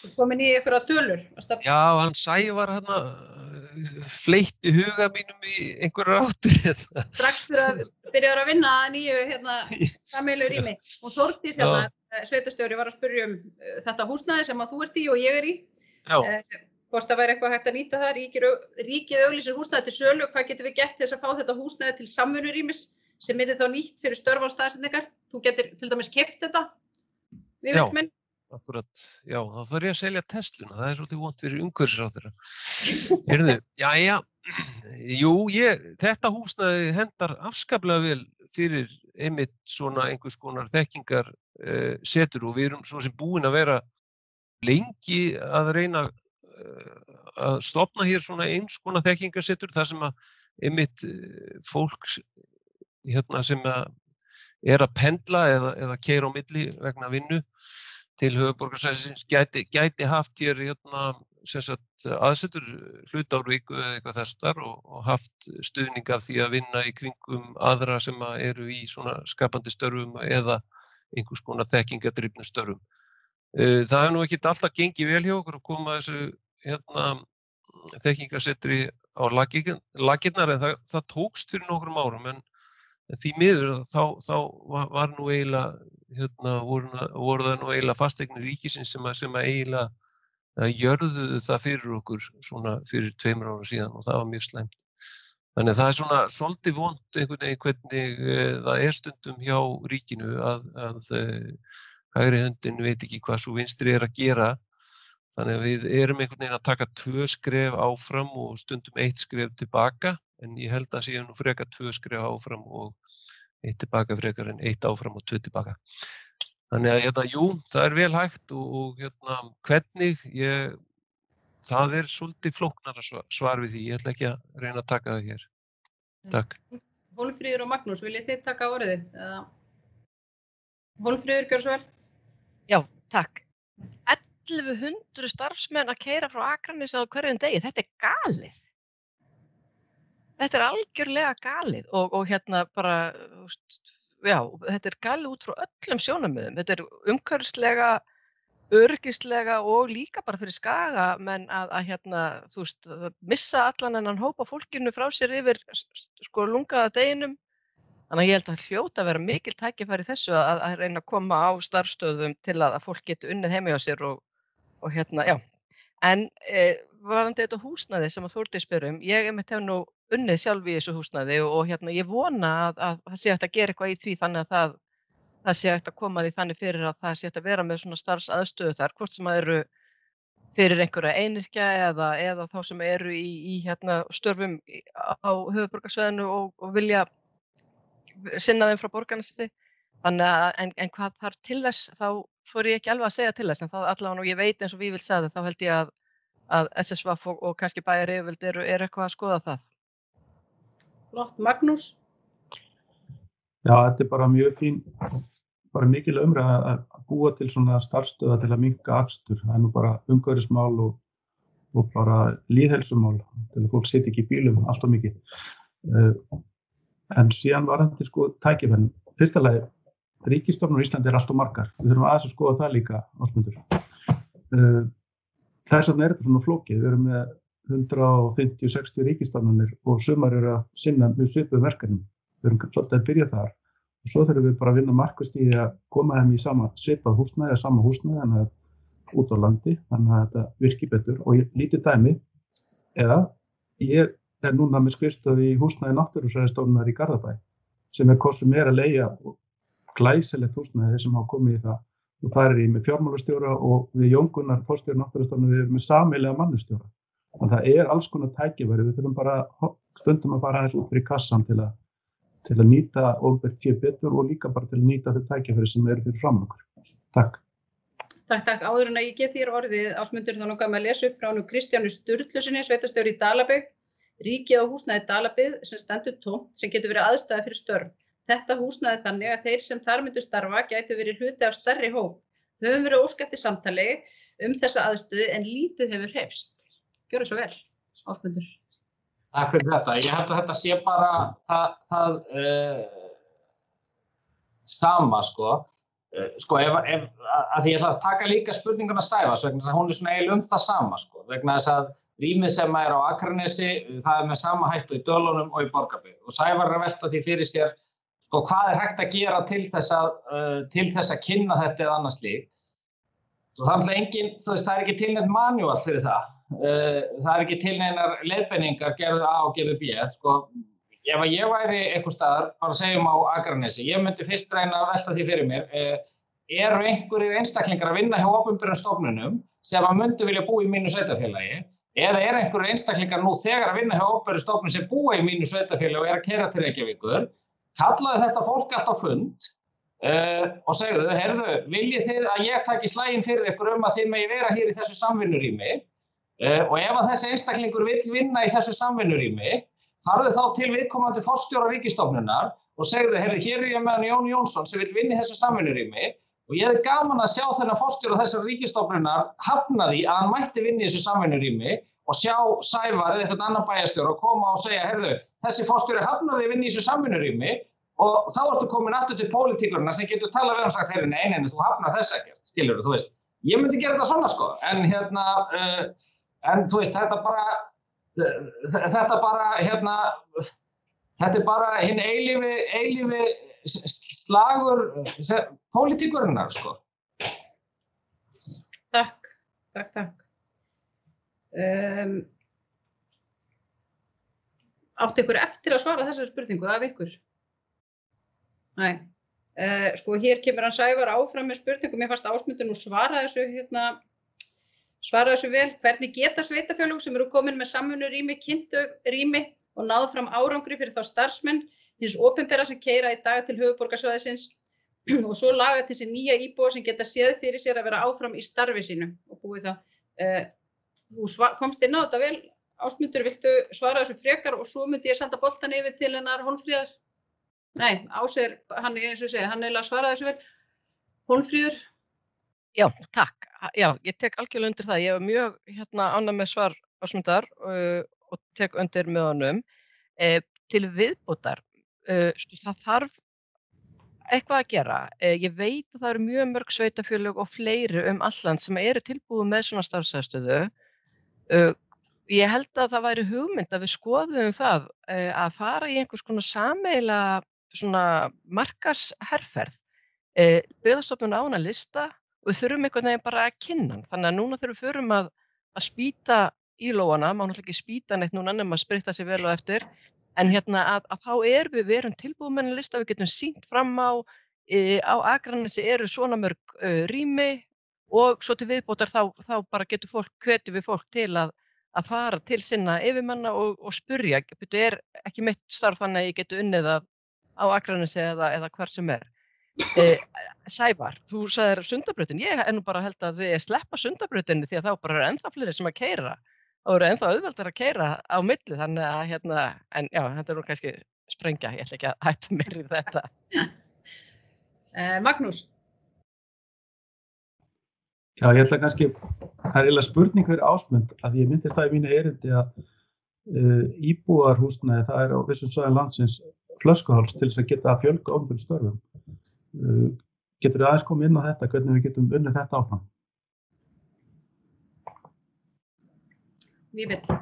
[SPEAKER 1] Þú komin í einhverja tölur?
[SPEAKER 2] Já, hann Sævar hérna fleytti huga mínum í einhverjar áttir.
[SPEAKER 1] Strax fyrir að byrja að vinna nýju sameiginlegu rými. Og Þórdís sveitarstjóri var að spyrja þetta húsnæði sem að þú ert í og ég er í. Hvort það væri eitthvað hægt að nýta það, ríkið auglýsir húsnæði til sölu, hvað getum við gert til þess að fá þetta húsnæði til samvinnurýmis sem þá nýtt fyrir störf á staðsetningar? Þú getur til dæmis keypt þetta, Vífill minn.
[SPEAKER 2] Akkurat, já, þá þarf ég að selja Tesluna, það svolítið vont fyrir umhverfisráðherra. Heyrðu, jæja, jú, þetta húsnæði hendar afskaplega vel fyrir einmitt svona einhvers konar þekkingar setur og við erum svo sem búin að vera lengi að reyna að stofna hér svona eins konar þekkingarsetur þar sem að einmitt fólk hérna sem að pendla eða keyra á milli vegna vinnu til höfuðborgarsvæðisins gæti haft hér hérna sem sagt aðsetur hluta á viku eða eitthvað þess þar og haft stuðning af því að vinna í kringum aðra sem eru í svona skapandi störfum eða einhvers konar þekkingadrifnu störfum. Það nú ekki alltaf gengið vel hjá okkur að koma þessu hérna þekkingarsetri á lakirnar en það tókst fyrir nokkrum árum en því miður þá var nú eiginlega voru það nú eiginlega fasteignir ríkisins sem að eiginlega jörðuðu það fyrir okkur svona fyrir 2 árum síðan og það var mjög slæmt. Þannig að það svona svolítið vont einhvern veginn hvernig það stundum hjá ríkinu að hægri höndin veit ekki hvað svo vinstri að gera. Þannig að við erum einhvern veginn að taka 2 skref áfram og stundum 1 skref tilbaka en ég held að séu nú frekar 2 skref áfram og 1 tilbaka frekar en 1 áfram og 2 tilbaka. Þannig að jú, það vel hægt og hvernig það svolítið flóknara svar við því, ég ætla ekki að reyna að taka það hér. Takk.
[SPEAKER 1] Hólmfríður og Magnús, viljið þið taka orðið? Hólmfríður, gjörðu svo vel.
[SPEAKER 3] Já, takk. 1100 starfsmenn að keyra frá Akranesi á hverjum degi, þetta galið. Þetta algjörlega galið og hérna bara, já, þetta galið út frá öllum sjónarmiðum. Þetta umhverfislega, öryggislega og líka bara fyrir skagamenn að hérna, að missa allan þennan hóp af fólkinu frá sér yfir lungaða deginum. Þannig að ég held að hljóta að vera mikil tækifæri í þessu að reyna að koma á starfsstöðum til að fólk geti unnið heima hjá sér og hérna, já. En varðandi þetta húsnæði sem að Þórdís spyr ég hef nú unnið sjálf í þessu húsnæði og hérna ég vona að það sé hægt að gera eitthvað í því þannig að það sé hægt að koma því þannig fyrir að það sé hægt að vera með svona starfsaðstöðu þar, hvort sem að eru fyrir einhverja einyrkja eða þá sem eru í hérna störfum á höfuðborgarsvæðinu og vilja sinna þeim frá Borgarnesi. Þannig að en hvað þarf til þess, þá þori ég ekki alveg að segja til þess, en það allavega og ég veit eins og Vífill sagði, þá held ég að SSVAF og kannski bæjaryfirvöld eru eitthvað að skoða það.
[SPEAKER 1] Flott, Magnús?
[SPEAKER 4] Já, þetta bara mjög fín, bara mikil umræða að búa til svona starfsstöðva til að minnka akstur. Það nú bara umhverfismál og bara lýðheilsumál til að fólk sitja ekki í bílum allt of mikið. En síðan varðandi tækifærin. Fyrsta lagi, ríkisstofnanir í Íslandi allt of margar. Við þurfum aðeins að skoða það líka, Ásmundur. Þess vegna þetta svona flókið. Við erum með 150-60 ríkisstofnanir og sumar eru að sinna mjög svipuðum verkefnum. Við erum svolítið að byrja þar. Og svo þurfum við bara að vinna markvisst í að koma þeim í svipað húsnæði, sama húsnæði, þannig að út á landi, þannig að þetta virki betur. Og lítið dæmi, ég núna með skrifstofu í húsnæði Náttúrufræðistofnunar í Garðabæ, sem hvort sem að leigja glæsilegt húsnæði sem hafa komið í það. Og þar ég með fjármálastjóra og við Jón Gunnar, forstjóri Náttúrufræðistofnunar, við erum með sameiginlega mannustjóra. Þannig að það alls konar tækifæri, við þurfum bara stundum að fara aðeins út fyrir kassan til að nýta opinbert fé betur og líka bara til að nýta þau tækifæri sem eru fyrir fram okkur. Takk.
[SPEAKER 1] Takk. Áður en að ég gef þér orðið, Ásmundur, þá langar mig að lesa upp frá Kristjánu Sturlusyni, sveitarstjóra í Dalabyggð. Ríkið á húsnæði Dalabyggð sem stendur tómt sem getur verið aðstæða fyrir störf. Þetta húsnæði þannig að þeir sem þar myndu starfa gætu verið hluti af stærri hóp. Höfum verið óska eftir samtali þessa aðstöðu en lítið hefur hreyfst. Gjörðu svo vel, Ásmundur.
[SPEAKER 5] Takk fyrir þetta. Ég held að þetta sé bara það sama, að því ég ætla að taka líka spurninguna Sævars vegna þess að hún svona eiginlega það sama, vegna þess að rýmið sem á Akranesi, það með sama hættu í Dölunum og í Borgarbyggð. Og Sævar að velta því fyrir sér, hvað hægt að gera til þess að kynna þetta eða annars slíkt. Það er ekki til neitt manual fyrir það. Það er ekki til neinar leiðbeiningar gerðu A og gerðu B. Ef ég væri einhvers staðar, bara segjum á Akranesi, ég myndi fyrst reyna að velta því fyrir mér, eru einhverjir einstaklingar að vinna hjá opinberum stofnunum sem að myndu vilja búa í mínu sveitarfélagi, eða eru einhverjir einstaklingar nú þegar að vinna hjá opinberum stofnunum sem búa í mínu sveitarfélagi og að keyra til Reykjavíkur, kallaðu þetta fólk allt á fund og segðu, heyrðu, viljið þið að ég taki slaginn fyrir ykkur að þið megi vera hér í þessu samvinnurými og ef að þessi einstaklingur vill vinna í þessu samvinnurými, farðu þá til viðkomandi forstjóra ríkisstofnunar og segðu, heyrðu, hér er ég með Jón Jónsson sem vill vinna í þessu samvinnurými og ég hefði gaman að sjá þennan forstjóra þessar ríkisstofnunar hafna því að hann mætti vinna í þessu samvinnurými og sjá Sævar eða eitthvað annan bæjarstjóra og koma og segja, heyrðu, þessi forstjóri hafnaði að vinna í þessu samvinnurými og þá ertu komin aftur til pólitíkurna sem getur talað við hann og sagt, heyrðu, nei, þú hafnar þess ekkert, skilurðu, þú veist. Ég myndi gera þetta svona, en þú veist, þetta er bara hinn eilífi slagur pólitíkurinnar,
[SPEAKER 1] Takk. Áttu ykkur eftir að svara þessari spurningu af ykkur? Nei. Hér kemur hann Sævar áfram með spurningum. Mér fannst Ásmundur nú svara þessu vel. Hvernig geta sveitarfélög sem eru komin með samvinnurými, kynntu og náðu fram árangri fyrir þá starfsmenn hins opinbera sem keyra í dag til höfuðborgarsvæðisins og svo laga til þessi nýja íbúa sem geta séð fyrir sér að vera áfram í starfi sínu og búið það. Þú komst inn á þetta vel, Ásmundur, viltu svara þessu frekar og svo myndi ég senda boltan yfir til hennar Hólmfríðar? Nei, Ásir, hann, eins og ég segi, hann eiginlega svaraði þessu vel. Hólmfríður?
[SPEAKER 3] Já, takk. Já, ég tek algjörlega undir það. Ég var mjög ánægð með svar Ásmundar og tek undir með honum. Til viðbótar, það þarf eitthvað að gera. Ég veit að það eru mjög mörg sveitarfélög og fleiri allt land sem eru tilbúin með svona starfsaðstöðu. Ég held að það væri hugmynd að við skoðum það að fara í einhvers konar sameiginlega svona markaðsherferð. Byggðastofnun á hana lista og við þurfum einhvern veginn bara að kynna hann. Þannig að núna þurfum við förum að spýta í lóana, má náttúrulega ekki spýta neitt núna nema að spritta sér vel á eftir, en að þá við erum tilbúin með hana lista, við getum sýnt fram á Akranesi eru svona mörg rými og svo til viðbótar þá bara hvetjum við fólk til að fara til sinna yfirmanna og spurja, er ekki mitt starf þannig að ég geti unnið það á Akranesi eða hvar sem er. Sævar, þú sagðir Sundabrautin, ég nú bara held að við sleppa Sundabrautinni því að þá bara ennþá fleiri sem að keyra, þá eru ennþá auðveldar að keyra á milli, þannig að en já, þetta nú kannski sprengja, ég ætla ekki að hætta meir í þetta.
[SPEAKER 1] Magnús?
[SPEAKER 4] Já, ég ætla kannski, það eiginlega spurning fyrir Ásmund, að ég myndist það í mínu erindi að íbúðarhúsnæði, það á vissum svæðum landsins flöskuháls til þess að geta að fjölga opinberum störfum. Getur þið aðeins komið inn á þetta, hvernig við getum unnið þetta áfram?
[SPEAKER 1] Vífill.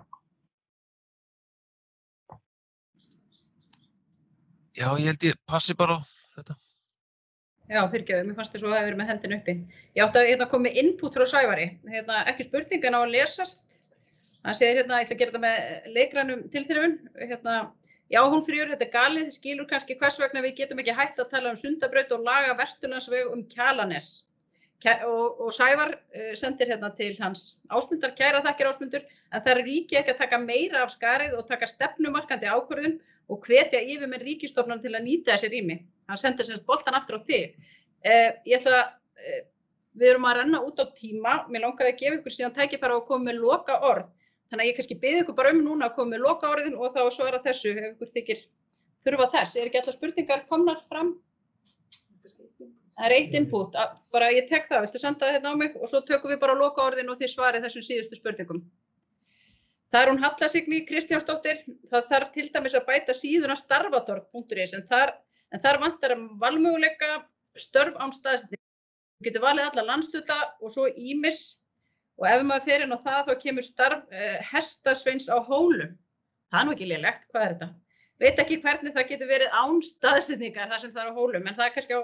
[SPEAKER 2] Já, ég held ég passi bara á þetta.
[SPEAKER 1] Já, fyrirgefðu, mér fannst þess að það hefur verið með hendin uppi. Ég átti að koma með input frá Sævari, ekki spurning en á að lesast. Hann segir ég ætla að gera þetta með leikrænum tilþrifun. Já, Hólmfríður, þetta galið, þið skilur kannski hvers vegna við getum ekki hætt að tala Sundabraut og laga Vesturlandsveg Kjalarnes. Og Sævar sendir til hans Ásmundar, kæra þakkir Ásmundur, en það ríki ekki að taka meira af skarið og taka stefnumarkandi ákvörðun og hvetja yfirmenn ríkisstofnana til að nýta þessi rými. Hann sendir semst boltan aftur á þig. Við erum að renna út á tíma, mér langaði að gefa ykkur síðan tækifæri á að koma með loka orð. Þannig að ég kannski bið ykkur bara núna að koma með loka orðin og þá svara þessu ef ykkur þykir þurfa þess. Ekki allar spurningar komnar fram? Það eitt input, bara ég tek það, viltu senda þetta á mig og svo tökum við bara loka orðin og þið svarið þessum síðustu spurningum. Það hún Halla Signý Kristjánsdóttir, það þarf til dæmis að bæta síðuna starfatorg.is en þar vantar valmöguleika störf án staðsetningar. Þú getur valið alla landshluta og svo ýmis. Og ef maður fer inn á það, þá kemur starf hestasveins á Hólum. Það nú ekki lélegt, hvað þetta? Veit ekki hvernig það getur verið án staðsetningar, það sem það er á Hólum, en það kannski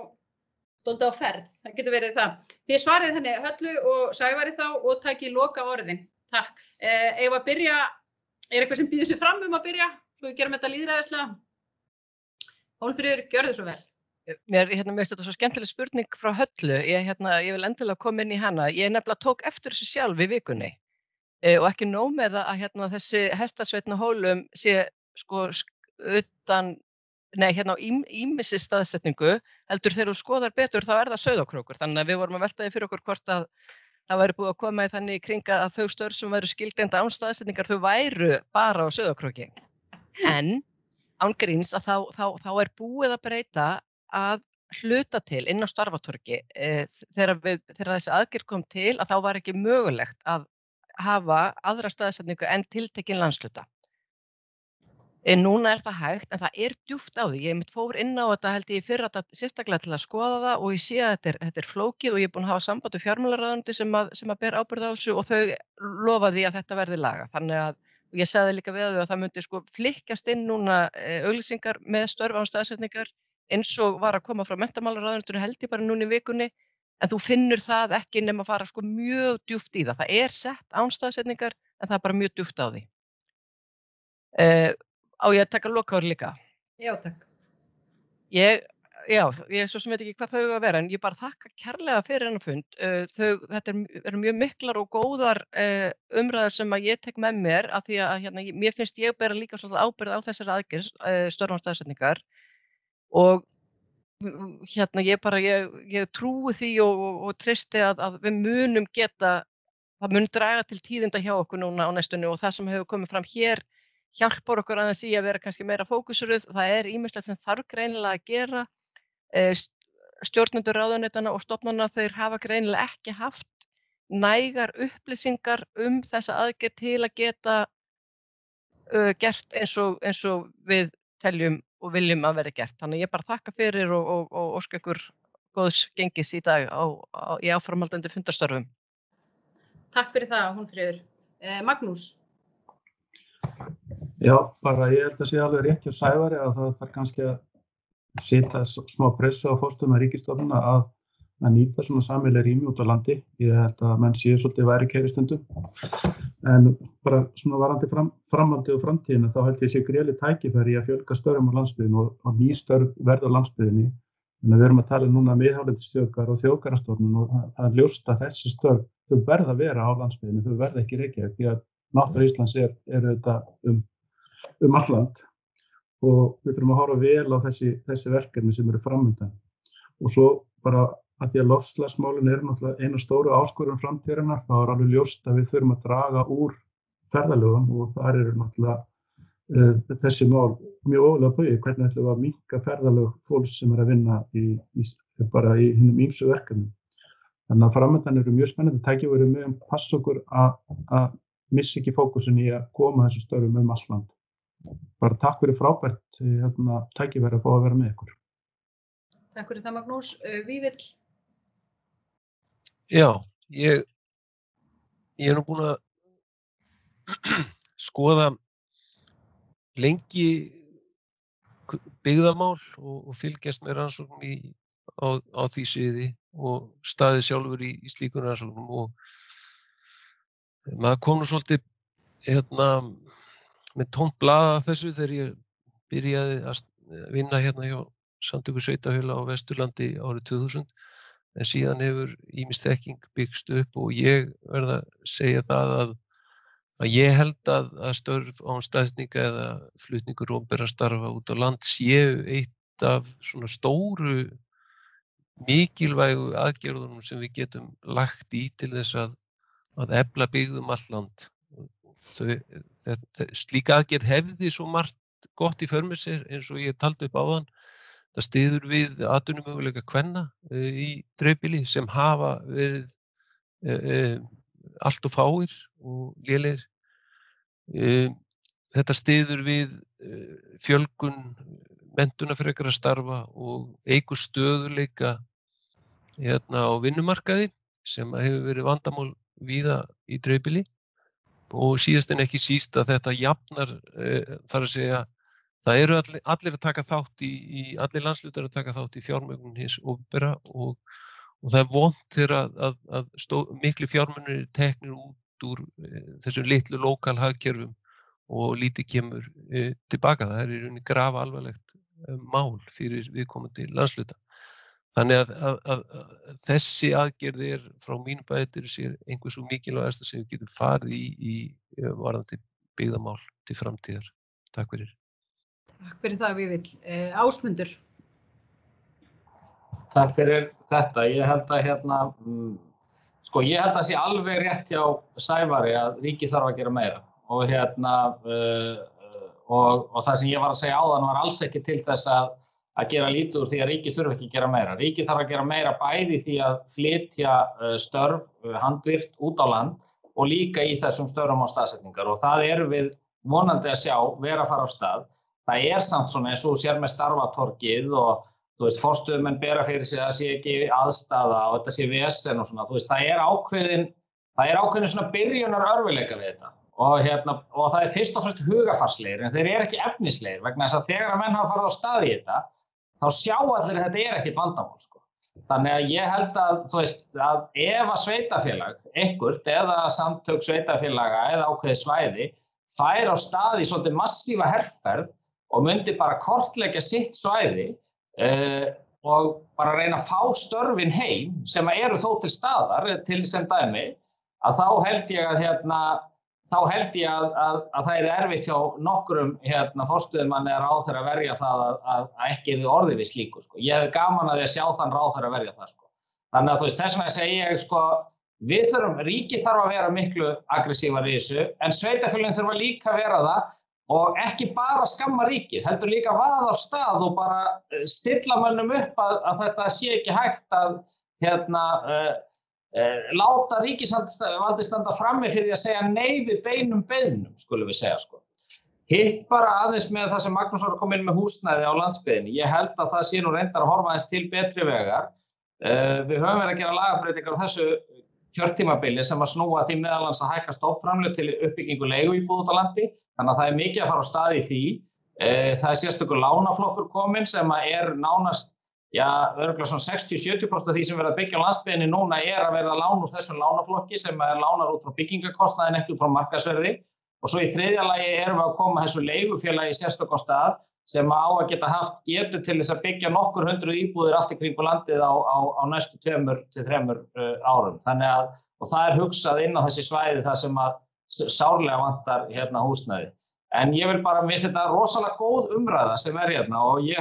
[SPEAKER 1] dálítið á ferð, það getur verið það. Þið svarið henni Höllu og Sævari þá og takið loka orðin. Takk. Ef að byrja, eitthvað sem býður sig fram að byrja, svo við gerum þetta lýðræðislega. Hólmfríður, gjörðu svo vel.
[SPEAKER 3] Mér finnst þetta svo skemmtileg spurning frá Höllu, ég vil endilega koma inn í hana, ég nefnilega tók eftir þessu sjálf í vikunni og ekki nóg með að þessi hestasveinn á Hólum sé sko utan, á ýmissi staðsetningu, heldur þegar þú skoðar betur þá það Sauðárkrókur, þannig að við vorum að velta því fyrir okkur hvort að það væri búið að koma í þannig kring að þau störf sem væru skilgreinda án staðsetningar þau væru bara á Sauðárkróki, en án gríns að þá búið að breyta að hluta til inn á Starfatorgi þegar þessi aðgerð kom til að þá var ekki mögulegt að hafa aðra staðsetningu en tiltekin landshluta. Núna það hægt en það djúpt á því. Ég fór inn á þetta held ég fyrra sérstaklega til að skoða það og ég sé að þetta flókið og ég búin að hafa samband við fjármálaráðuneyti sem að ber ábyrgð á þessu og þau lofa því að þetta verði laga. Þannig að ég sagði líka við þau að það myndi flikkjast inn núna auglýsingar með störf án staðsetningar eins og var að koma frá menntamálaráðuneytinu held ég bara núna í vikunni, en þú finnur það ekki nema að fara mjög djúpt í það. Það sett án staðsetningar en það bara mjög djúpt á því. Á ég að taka lokaorð líka?
[SPEAKER 1] Já, takk.
[SPEAKER 3] Ég svo sem veit ekki hvað þau að vera, en ég bara þakka kærlega fyrir hennar fund. Þetta eru mjög miklar og góðar umræður sem að ég tek með mér, af því að mér finnst ég bera líka svolítið ábyrgð á þessari aðgerð, störf án staðsetningar. Og ég trúi því og treysti að við munum geta það mun draga til tíðinda hjá okkur núna á næstunni og það sem hefur komið fram hér hjálpar okkur aðeins í að vera kannski meira fókusuruð. Það ýmislegt sem þarf greinilega að gera. Stjórnendur ráðuneytanna og stofnanna þeir hafa greinilega ekki haft nægar upplýsingar þessa aðgerð til að geta gert eins og við teljum og viljum að verði gert. Þannig ég bara þakka fyrir og óska ykkur góðs gengis í dag í áframhaldandi fundarstörfum.
[SPEAKER 1] Takk fyrir það, Hólmfríður. Magnús?
[SPEAKER 4] Já, bara ég held að sé alveg rétt hjá Sævari að það þarf kannski að setja smá pressu á forstöðumenn ríkisstofnana að nýta svona sameiginleg rými út á landi. Ég held að menn séu svolítið værukæri stundum. En bara svona varðandi framhaldið og framtíðina þá held ég sé gríðarleg tækifæri í að fjölga störfum á landsbyggðinni og ný störf verða á landsbyggðinni. En við erum að tala núna miðhálendisþjóðgarð og þjóðgarðastofnun og það er ljóst að þessi störf þau verða að vera á landsbyggðinni, þau verða ekki í Reykjavík því að náttúra Íslands er þetta allt land og við þurfum að horfa vel á þessi verkefni sem eru framundan. Og svo bara að því að loftslagsmálin eru náttúrulega eina stóru áskorun framtíðarinnar, þá er alveg ljóst að við þurfum að draga úr ferðalögum og þar eru náttúrulega þessi mál mjög ofarlega á baugi, hvernig ætlum við að minnka ferðalög fólks sem er að vinna bara í hinum ýmsu verkefnum. Þannig að framundan eru mjög spennandi tækifæri með að passa okkur að missa ekki fókusin í að koma þessu störfum allt land. Bara takk fyrir frábært tækifæri að fá að vera með ykkur.
[SPEAKER 1] Takk fyrir það, Magnús. Vífill?
[SPEAKER 2] Já, ég er nú búinn að skoða lengi byggðamál og fylgjast með rannsóknum á því sviði og staðið sjálfur í slíkum rannsóknum og maður kom nú svolítið með tómt blað að þessu þegar ég byrjaði að vinna hérna hjá Samtökum sveitarfélaga á Vesturlandi árið 2000 en síðan hefur ýmis þekking byggst upp og ég verð að segja það að ég held að störf án staðsetninga eða flutningur opinberra starfa út á land séu eitt af svona stóru mikilvægu aðgerðunum sem við getum lagt í til þess að efla byggðum allt land. Slík aðgerð hefði svo margt gott í för með sér eins og ég taldi upp áðan. Það styður við atvinnumöguleika kvenna í dreifbýli sem hafa verið allt of fáir og lélegir. Þetta styður við fjölgun menntunarfrekara starfa og eykur stöðugleika á vinnumarkaði sem hefur verið vandamál víða í dreifbýli og síðast en ekki síst að þetta jafnar, þar að segja, það eru allir að taka þátt allir landshlutar að taka þátt í fjármögnun hins opinbera og það er vont þegar að miklu fjármunir eru teknir út úr þessum litlu lokal hagkerfum og lítið kemur tilbaka. Það er í rauninni grafalvarlegt mál fyrir viðkomandi landshluta. Þannig að þessi aðgerð frá mínu bæti sér einhver svo mikilvægasta sem við getum farið í varðandi byggðamál til framtíðar. Takk fyrir.
[SPEAKER 1] Takk fyrir það, Vífill. Ásmundur?
[SPEAKER 5] Takk fyrir þetta. Ég held að sé alveg rétt hjá Sævari að ríkið þarf að gera meira og og það sem ég var að segja áðan var alls ekki til þess að gera lítið úr því að ríkið þurfi ekki að gera meira. Ríkið þarf að gera meira bæði því að flytja störf handvirkt út á land og líka í þessum störfum á staðsetningar og það erum við vonandi að sjá vera að fara á stað. Það samt svona eins og sér með starfatorgið og þú veist, forstöðumenn bera fyrir sig að það sé ekki aðstaða og þetta sé vesen og svona, þú veist, það er ákveðin svona byrjunar örfileika við þetta og það fyrst og fremst hugafarslegir en þeir ekki efnislegir vegna þess að þegar að menn hafa farið á stað í þetta þá sjá allir að þetta ekkert vandamál sko. Þannig að ég held að þú veist að ef að sveitarfélag einhvert eða samtök sveitarfélaga eða ákveðið svæði fær á stað í svolítið massífa herferð og myndi bara kortleggja sitt svæði og bara reyna að fá störfin heim sem eru þó til staðar til sem dæmi að þá held ég að það erfitt hjá nokkrum forstöðumanni eða ráðherra að verja það að ekki yrði orðið við slíku sko. Ég hef gaman að sjá þann ráðherra að verja það sko. Þannig að þú veist þess vegna segi ég sko ríkið þarf að vera miklu aggressívar í þessu, en sveitarfélögin þurfa líka að vera það og ekki bara skamma ríkið, heldur líka vaða af stað og bara stilla mönnum upp að þetta sé ekki hægt að láta ríkisvaldið standa frammi fyrir að segja nei við beinum beiðnum, skulum við segja sko. Hitt bara aðeins með það sem Magnús var að koma inn með húsnæði á landsbyggðinni. Ég held að það sé nú reyndar að horfa aðeins til betri vegar. Við höfum verið að gera lagabreytingar á þessu kjörtímabili sem að snúa því meðal annars að hækka stofnframlög til uppbyggingu leiguíbúða út á landi. Þannig að það er mikið að fara á stað í því. Það er sérstakur lánaflokkur kominn sem að nánast, örugglega svona 60-70% af því sem verið að byggja á landsbyggðinni núna að verða lán úr þessum lánaflokki sem lánar út frá byggingarkostnaðinn, ekki út frá markaðsverði. Og svo í þriðja lagi erum við að koma þessu leigufélagi sérstakum stað sem á að geta haft getu til þess að byggja nokkur hundruð íbúðir allt í kringu landið á næstu 2 til 3 árum. Þannig að, og það er hugsað inn á þessi svæði þar sem að sárlega vantar húsnæði. En ég vil bara, mér finnst þetta rosalega góð umræða sem hérna og ég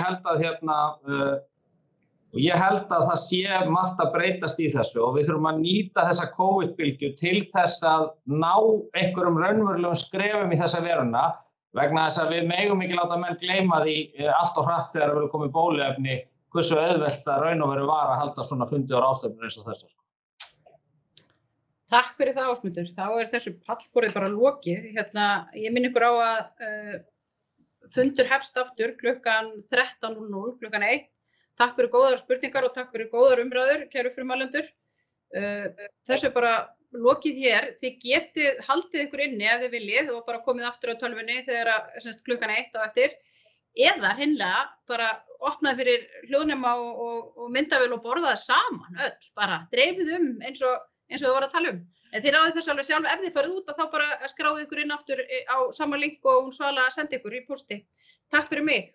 [SPEAKER 5] held að það sé margt að breytast í þessu og við þurfum að nýta þessa COVID-bylgju til þess að ná einhverjum raunverulegum skrefum í þessa veruna vegna þess að við megum ekki láta menn gleyma því allt og hratt þegar við komið bóluefni hversu auðvelt að raun og veru var að halda svona fundi og ráðstefnur eins og þessar.
[SPEAKER 1] Takk fyrir það, Ásmundur. Þá þessu pallborðið bara lokið. Ég minn ykkur á að fundur hefst aftur klukkan 13:00, klukkan 1. Takk fyrir góðar spurningar og takk fyrir góðar umræður, kæru frumálendur. Þessu bara lokið hér. Þið getið haldið ykkur inni ef þið viljið og bara komið aftur á tölvunni þegar klukkan 1 á eftir. Eða hreinlega bara opnað fyrir hljóðnema og myndavél og borðað saman öll. Bara dreifið eins og þið voru að tala En þið ráðið þessu alveg sjálf. Ef þið farið út þá bara skráðið ykkur inn aftur á sama link og hún Svala sendi ykkur í pósti. Takk fyrir mig.